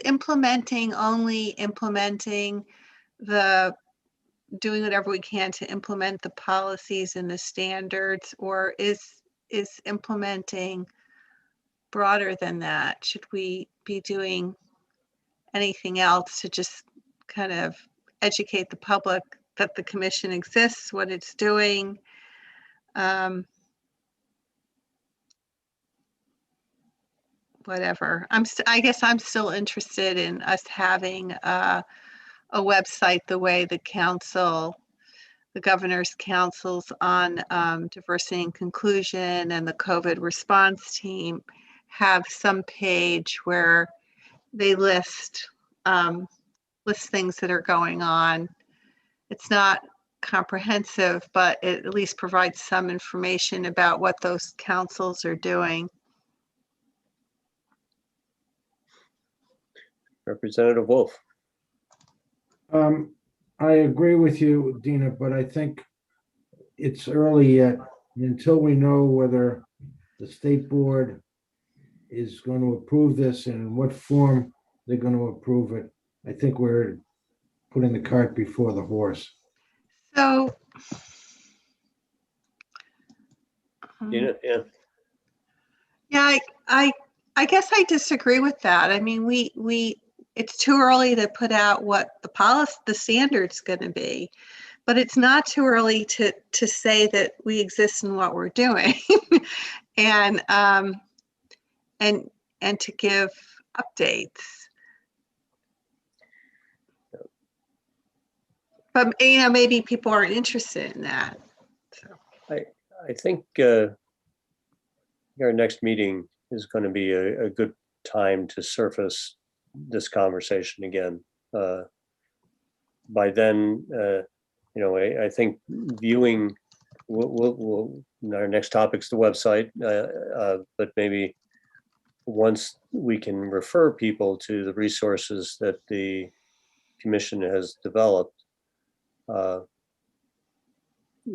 implementing only implementing doing whatever we can to implement the policies and the standards, or is is implementing broader than that? Should we be doing anything else to just kind of educate the public that the commission exists, what it's doing? Whatever. I guess I'm still interested in us having a website the way the council, the governor's councils on diversity and conclusion and the COVID response team have some page where they list things that are going on. It's not comprehensive, but it at least provides some information about what those councils are doing. Representative Wolf. I agree with you, Dina, but I think it's early yet. Until we know whether the state board is going to approve this and in what form they're going to approve it, I think we're putting the cart before the horse. So, Yeah. yeah, I guess I disagree with that. I mean, it's too early to put out what the standard's going to be, but it's not too early to say that we exist in what we're doing, and to give updates. But maybe people aren't interested in that. So. I think our next meeting is going to be a good time to surface this conversation again. By then, I think viewing, our next topic's the website, but maybe once we can refer people to the resources that the commission has developed,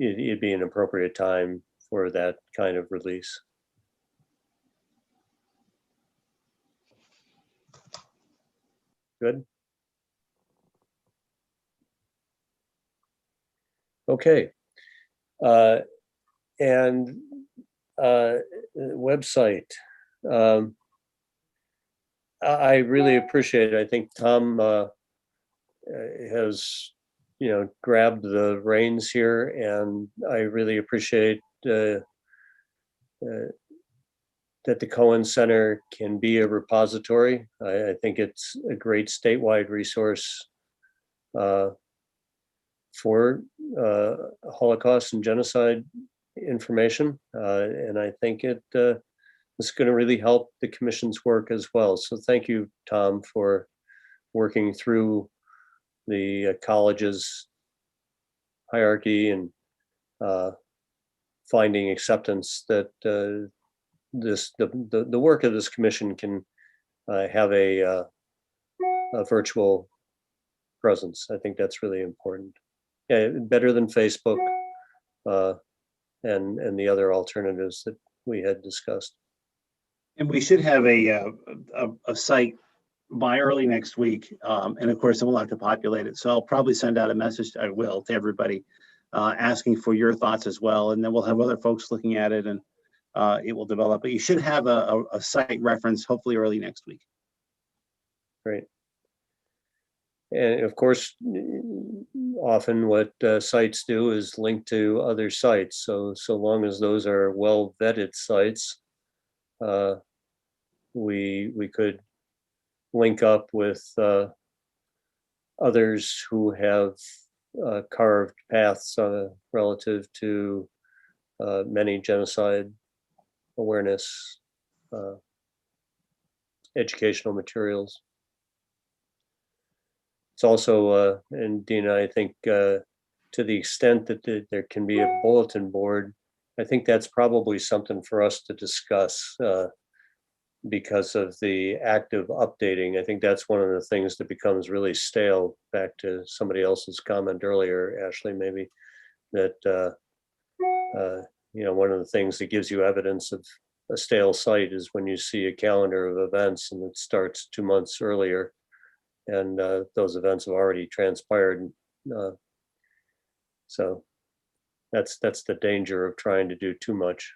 it'd be an appropriate time for that kind of release. Good. Okay. And website. I really appreciate it. I think Tom has, grabbed the reins here, and I really appreciate that the Cohen Center can be a repository. I think it's a great statewide resource for Holocaust and genocide information. And I think it's going to really help the commission's work as well. So thank you, Tom, for working through the college's hierarchy and finding acceptance that the work of this commission can have a virtual presence. I think that's really important. Yeah, better than Facebook and the other alternatives that we had discussed. And we should have a site by early next week. And of course, we'll have to populate it. So I'll probably send out a message, I will, to everybody asking for your thoughts as well. And then we'll have other folks looking at it, and it will develop. But you should have a site reference hopefully early next week. Great. And of course, often what sites do is link to other sites. So long as those are well vetted sites, we could link up with others who have carved paths relative to many genocide awareness educational materials. It's also, and Dina, I think to the extent that there can be a bulletin board, I think that's probably something for us to discuss because of the active updating. I think that's one of the things that becomes really stale, back to somebody else's comment earlier, Ashley, maybe, that, one of the things that gives you evidence of a stale site is when you see a calendar of events and it starts 2 months earlier, and those events have already transpired. So that's the danger of trying to do too much.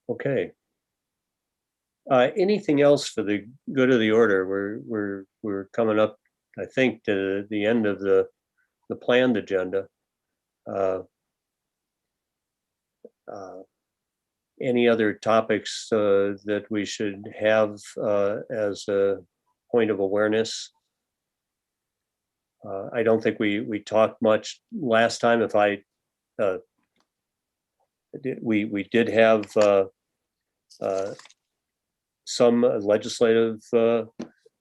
Okay. Anything else for the good of the order? We're coming up, I think, to the end of the planned agenda. Any other topics that we should have as a point of awareness? I don't think we talked much last time. If I we did have some legislative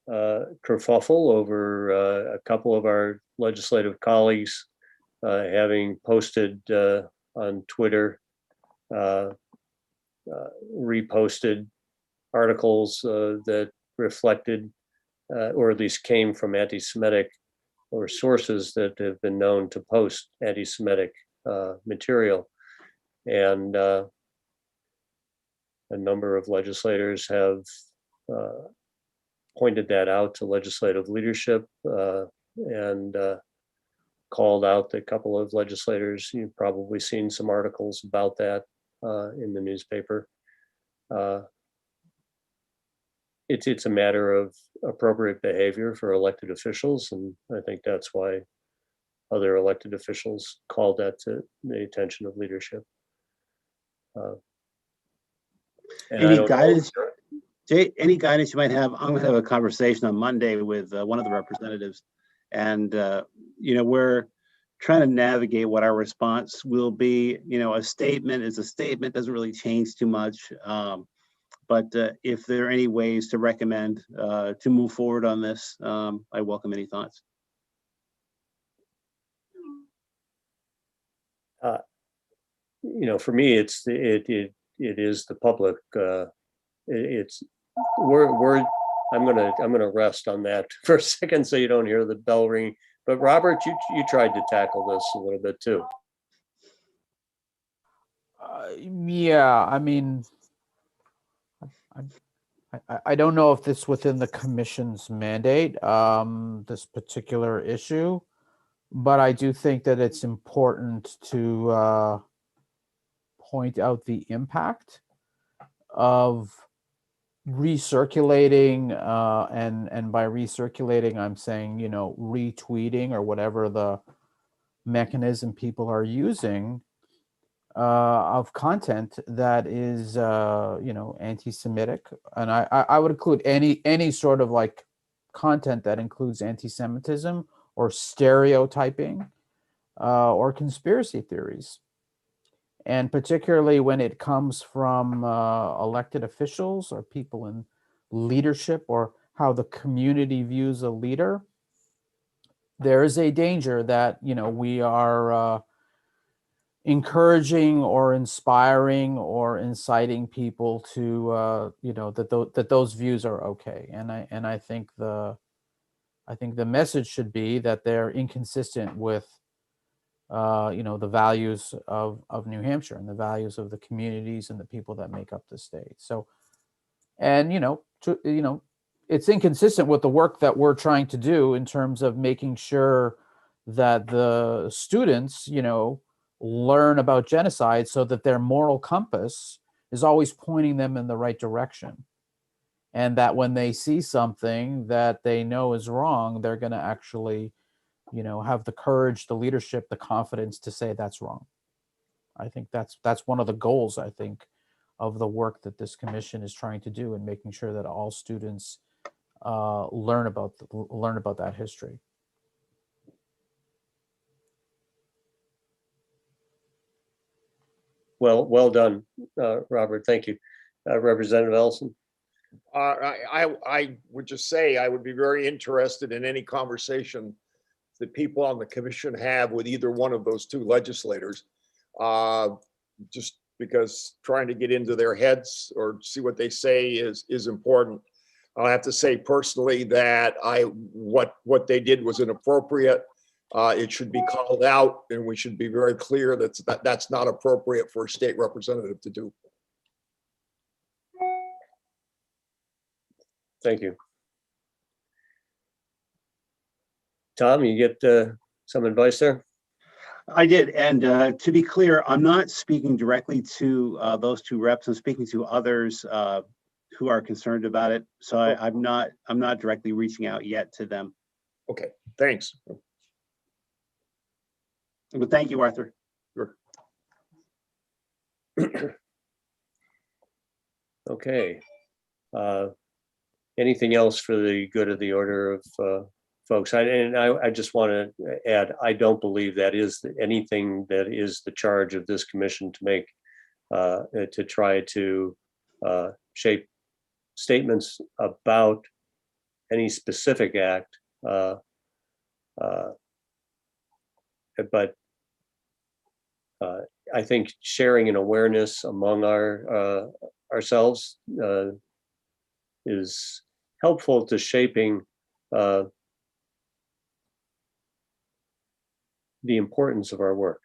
kerfuffle over a couple of our legislative colleagues having posted on Twitter, reposted articles that reflected or at least came from anti-Semitic or sources that have been known to post anti-Semitic material. And a number of legislators have pointed that out to legislative leadership and called out a couple of legislators. You've probably seen some articles about that in the newspaper. It's a matter of appropriate behavior for elected officials, and I think that's why other elected officials called that to the attention of leadership. And I Any don't guidance, know, Jay, any guidance you might have? I'm going to have a conversation on Monday with one of the representatives, and we're trying to navigate what our response will be. A statement is a statement, doesn't really change too much. But if there are any ways to recommend to move forward on this, I welcome any thoughts. For me, it is the public. I'm gonna rest on that for a second so you don't hear the bell ringing. But Robert, you tried to tackle this a little bit too. Yeah, I mean, I don't know if this within the commission's mandate, this particular issue, but I do think that it's important to point out the impact of recirculating, and by recirculating, I'm saying, retweeting or whatever the mechanism people are using of content that is, anti-Semitic, and I would include any sort of like content that includes anti-Semitism or stereotyping or conspiracy theories, and particularly when it comes from elected officials or people in leadership or how the community views a leader. There is a danger that we are encouraging or inspiring or inciting people to that those views are okay, and I think the message should be that they're inconsistent with the values of New Hampshire and the values of the communities and the people that make up the state. So, and it's inconsistent with the work that we're trying to do in terms of making sure that the students learn about genocide so that their moral compass is always pointing them in the right direction, and that when they see something that they know is wrong, they're going to actually have the courage, the leadership, the confidence to say that's wrong. I think that's one of the goals, I think, of the work that this commission is trying to do in making sure that all students learn about that history. Well done, Robert. Thank you. Representative Ellison. I would just say I would be very interested in any conversation that people on the commission have with either one of those two legislators, just because trying to get into their heads or see what they say is important. I have to say personally that what they did was inappropriate. It should be called out, and we should be very clear that's not appropriate for a state representative to do. Thank you. Tom, you get some advice there? I did, and to be clear, I'm not speaking directly to those two reps. I'm speaking to others who are concerned about it. So I'm not directly reaching out yet to them. Okay, thanks. But thank you, Arthur. Sure. Okay. Anything else for the good of the order of folks? I just want to add, I don't believe that is anything that is the charge of this commission to make, to try to shape statements about any specific act. But I think sharing an awareness among ourselves is helpful to shaping the importance of our work.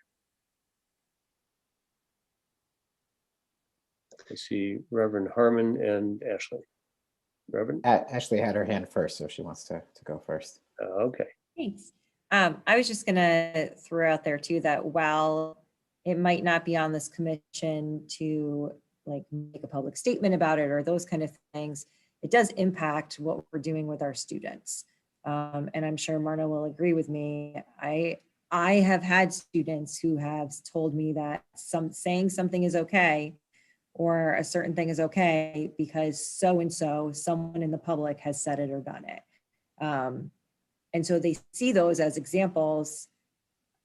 I see Reverend Harmon and Ashley. Reverend? Ashley had her hand first, so she wants to go first. Okay. Thanks. I was just gonna throw out there too that while it might not be on this commission to like make a public statement about it or those kind of things, it does impact what we're doing with our students. And I'm sure Marna will agree with me. I have had students who have told me that saying something is okay or a certain thing is okay because so-and-so, someone in the public has said it or done it. And so they see those as examples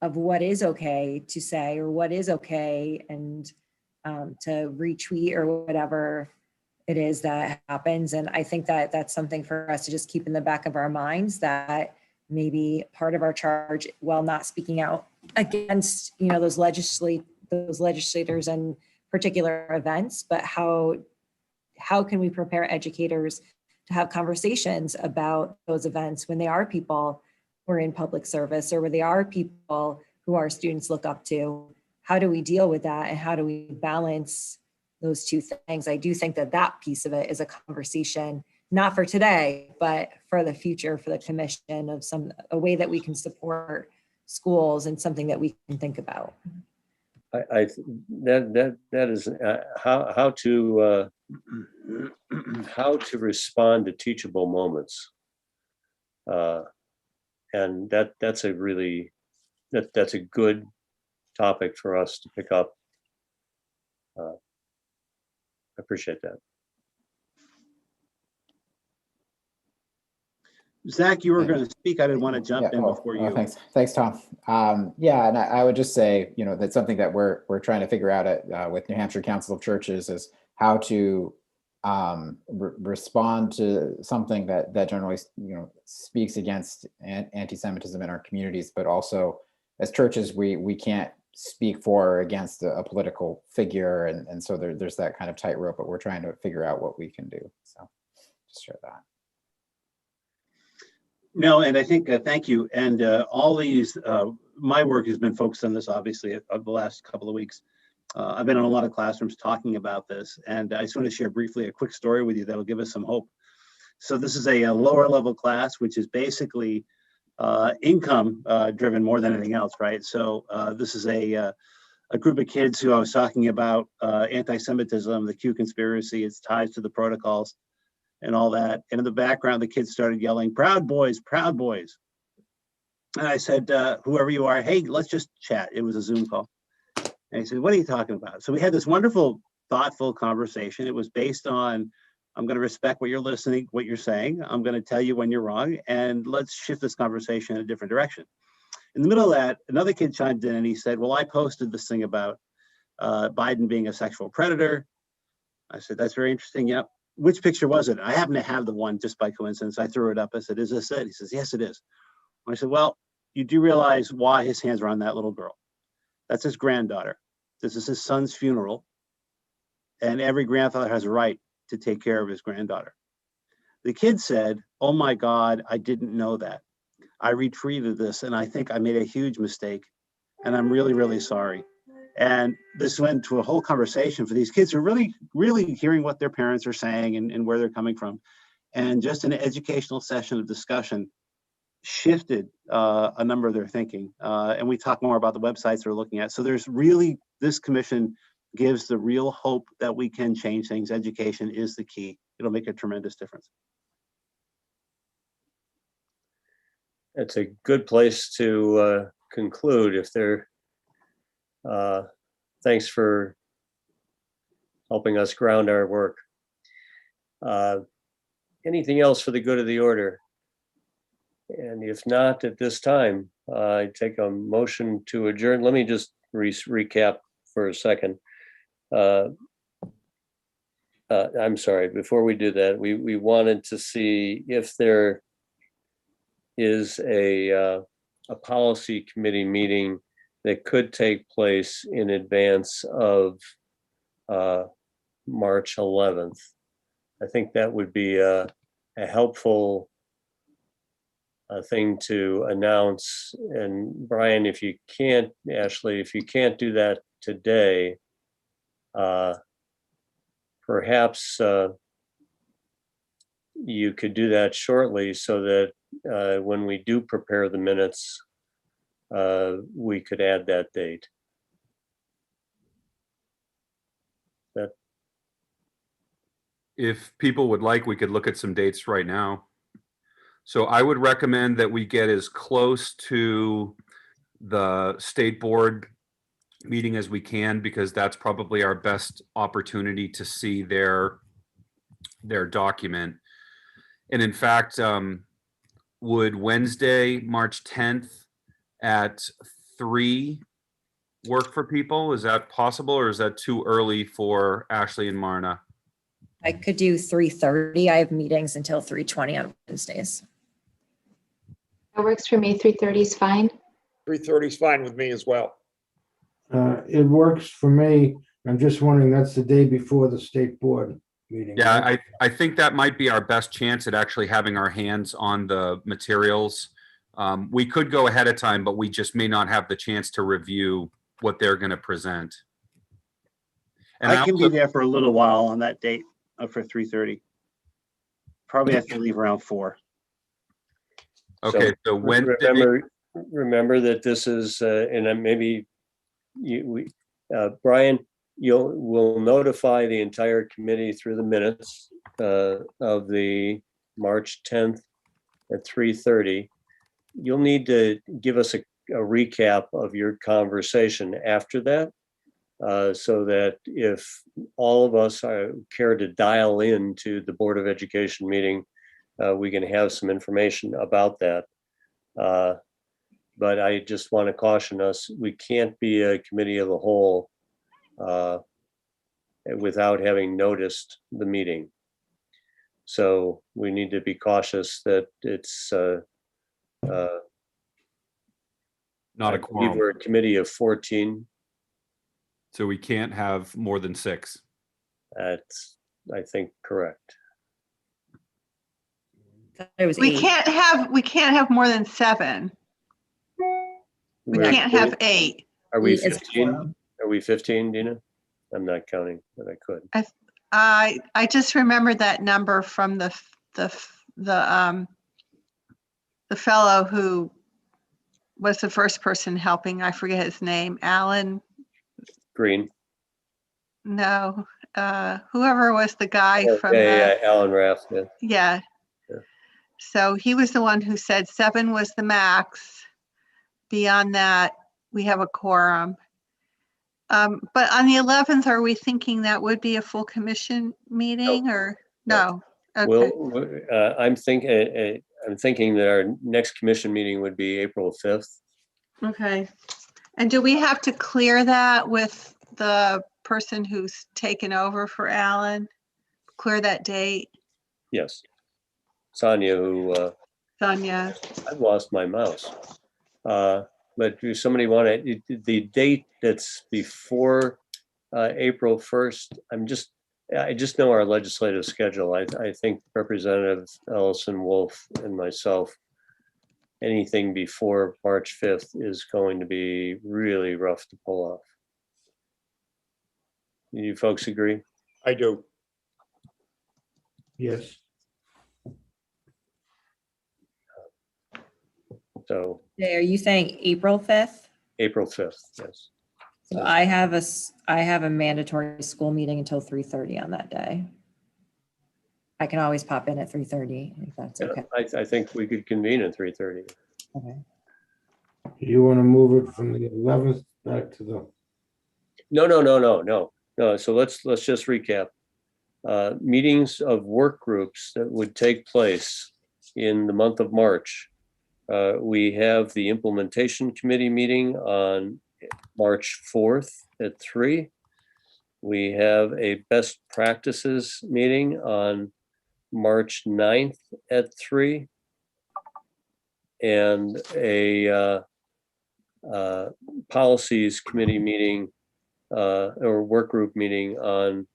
of what is okay to say or what is okay and to retweet or whatever it is that happens. And I think that that's something for us to just keep in the back of our minds, that maybe part of our charge, while not speaking out against, you know, those legislators and particular events, but how can we prepare educators to have conversations about those events when they are people who are in public service or where they are people who our students look up to? How do we deal with that and how do we balance those two things? I do think that that piece of it is a conversation, not for today, but for the future, for the commission, of a way that we can support schools and something that we can think about. That is how to respond to teachable moments, and that's a really that's a good topic for us to pick up. I appreciate that. Zach, you were going to speak. I didn't want to jump in before you. Thanks, Tom. Yeah, and I would just say, you know, that's something that we're trying to figure out with New Hampshire Council of Churches is how to respond to something that generally, you know, speaks against anti-Semitism in our communities, but also as churches, we can't speak for or against a political figure, and so there's that kind of tightrope, but we're trying to figure out what we can do. So just share that. No, and I think, thank you. And all these, my work has been focused on this, obviously, of the last couple of weeks. I've been in a lot of classrooms talking about this, and I just want to share briefly a quick story with you that will give us some hope. So this is a lower level class, which is basically income driven more than anything else, right? So this is a group of kids who I was talking about anti-Semitism, the Q conspiracy, its ties to the protocols, and all that. And in the background, the kids started yelling, "Proud Boys, Proud Boys." And I said, whoever you are, hey, let's just chat. It was a Zoom call. And he said, what are you talking about? So we had this wonderful, thoughtful conversation. It was based on, I'm going to respect what you're saying. I'm going to tell you when you're wrong, and let's shift this conversation in a different direction. In the middle of that, another kid chimed in and he said, well, I posted this thing about Biden being a sexual predator. I said, that's very interesting. Yep. Which picture was it? I happen to have the one just by coincidence. I threw it up. I said, is this it? He says, yes, it is. I said, well, you do realize why his hands are on that little girl. That's his granddaughter. This is his son's funeral. And every grandfather has a right to take care of his granddaughter. The kid said, oh my God, I didn't know that. I retweeted this and I think I made a huge mistake. And I'm really, really sorry. And this went to a whole conversation for these kids who are really, really hearing what their parents are saying and where they're coming from. And just an educational session of discussion shifted a number of their thinking. And we talk more about the websites they're looking at. So there's really, this commission gives the real hope that we can change things. Education is the key. It'll make a tremendous difference. It's a good place to conclude. If there, thanks for helping us ground our work. Anything else for the good of the order? And if not, at this time, I take a motion to adjourn. Let me just recap for a second. I'm sorry, before we do that, we wanted to see if there is a policy committee meeting that could take place in advance of March 11th. I think that would be a helpful thing to announce. And Brian, if you can't, Ashley, if you can't do that today, perhaps you could do that shortly so that when we do prepare the minutes, we could add that date. If people would like, we could look at some dates right now. So I would recommend that we get as close to the state board meeting as we can, because that's probably our best opportunity to see their document. And in fact, would Wednesday, March 10th at 3 work for people? Is that possible, or is that too early for Ashley and Marna? I could do 3:30. I have meetings until 3:20 on Wednesdays. That works for me. 3:30 is fine. 3:30 is fine with me as well. It works for me. I'm just wondering, that's the day before the state board meeting. Yeah, right? I think that might be our best chance at actually having our hands on the materials. We could go ahead of time, but we just may not have the chance to review what they're going to present. And I can also, be there for a little while on that date for 3:30. Probably have to leave around 4. okay, so Wednesday, Remember that this is, and then maybe Brian, we'll notify the entire committee through the minutes of the March 10th at 3:30. You'll need to give us a recap of your conversation after that, so that if all of us care to dial in to the Board of Education meeting, we can have some information about that. But I just want to caution us, we can't be a committee of the whole without having noticed the meeting. So we need to be cautious that it's not a I believe quorum, we're a committee of 14. so we can't have more than 6. That's, I think, correct. It was We 8. can't have more than 7. We We're- can't have 8. Are we 8 is 15? quorum. Are we 15, Dina? I'm not counting, but I could. I just remembered that number from the fellow who was the first person helping. I forget his name. Alan. Green. No, whoever was the guy from Yeah, Alan Raff. Yeah. yeah. Yeah. So he was the one who said 7 was the max. Beyond that, we have a quorum. But on the 11th, are we thinking that would be a full commission meeting or no? Okay. Well, I'm thinking that our next commission meeting would be April 5th. Okay. And do we have to clear that with the person who's taken over for Alan? Clear that date? Yes. Sonia, who Sonia. I've lost my mouse. But do somebody want to, the date that's before April 1st, I just know our legislative schedule. I think Representative Ellison Wolf and myself, anything before March 5th is going to be really rough to pull off. You folks agree? I do. Yes. So Jay, are you saying April 5th? April 5th, yes. So I have a mandatory school meeting until 3:30 on that day. I can always pop in at 3:30 if that's Yeah, okay. I think we could convene at 3:30. Okay. You want to move it from the 11th back to the, No. So let's just recap. Meetings of work groups that would take place in the month of March. We have the implementation committee meeting on March 4th at 3. We have a best practices meeting on March 9th at 3. And a policies committee meeting or work group meeting on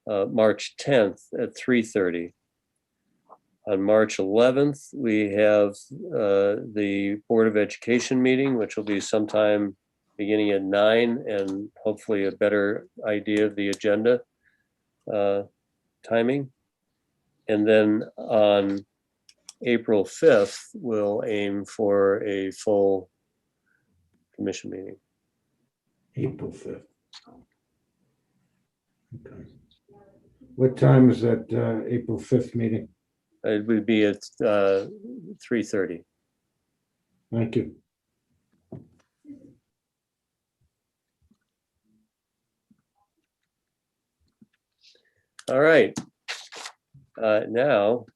March 10th at 3:30. On March 11th, we have the Board of Education meeting, which will be sometime beginning at 9 and hopefully a better idea of the agenda timing. And then on April 5th, we'll aim for a full commission meeting. April 5th. Okay. What time is that April 5th meeting? It would be at 3:30. Thank you. All right. Now,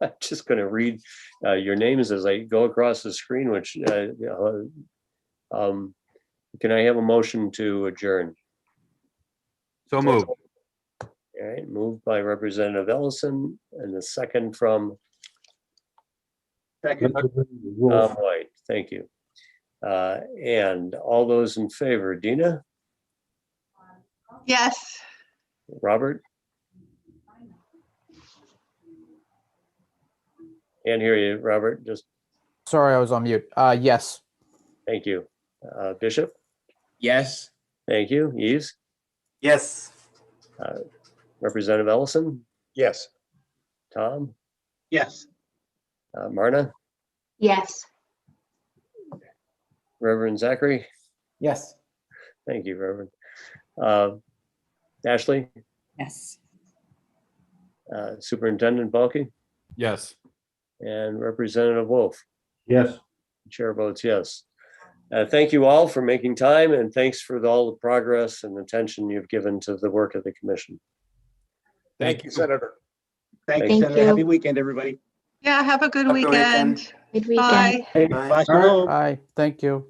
I'm just going to read your names as I go across the screen, which can I have a motion to adjourn? So moved. All right, moved by Representative Ellison and the second from Second, Wolf. White. Thank you. And all those in favor, Dina, Yes. Robert? Can't hear you, Robert. Just Sorry, I was on mute. Yes. thank you. Bishop? Yes. Thank you. Yves? Yes. Representative Ellison? Yes. Tom? yes. Marna? Yes. Reverend Zachary? Yes. Thank you, Reverend. Ashley? Yes. Superintendent Balky? Yes. And Representative Wolf? Yes. Chair votes yes. Thank you all for making time, and thanks for all the progress and attention you've given to the work of the commission. Thank you, Senator. Thank you, Thank Senator. you. Happy weekend, everybody. Yeah, have a good Have a good weekend. weekend. Good weekend. Bye. Hey, Bye. bye, shalom. Bye. Thank you.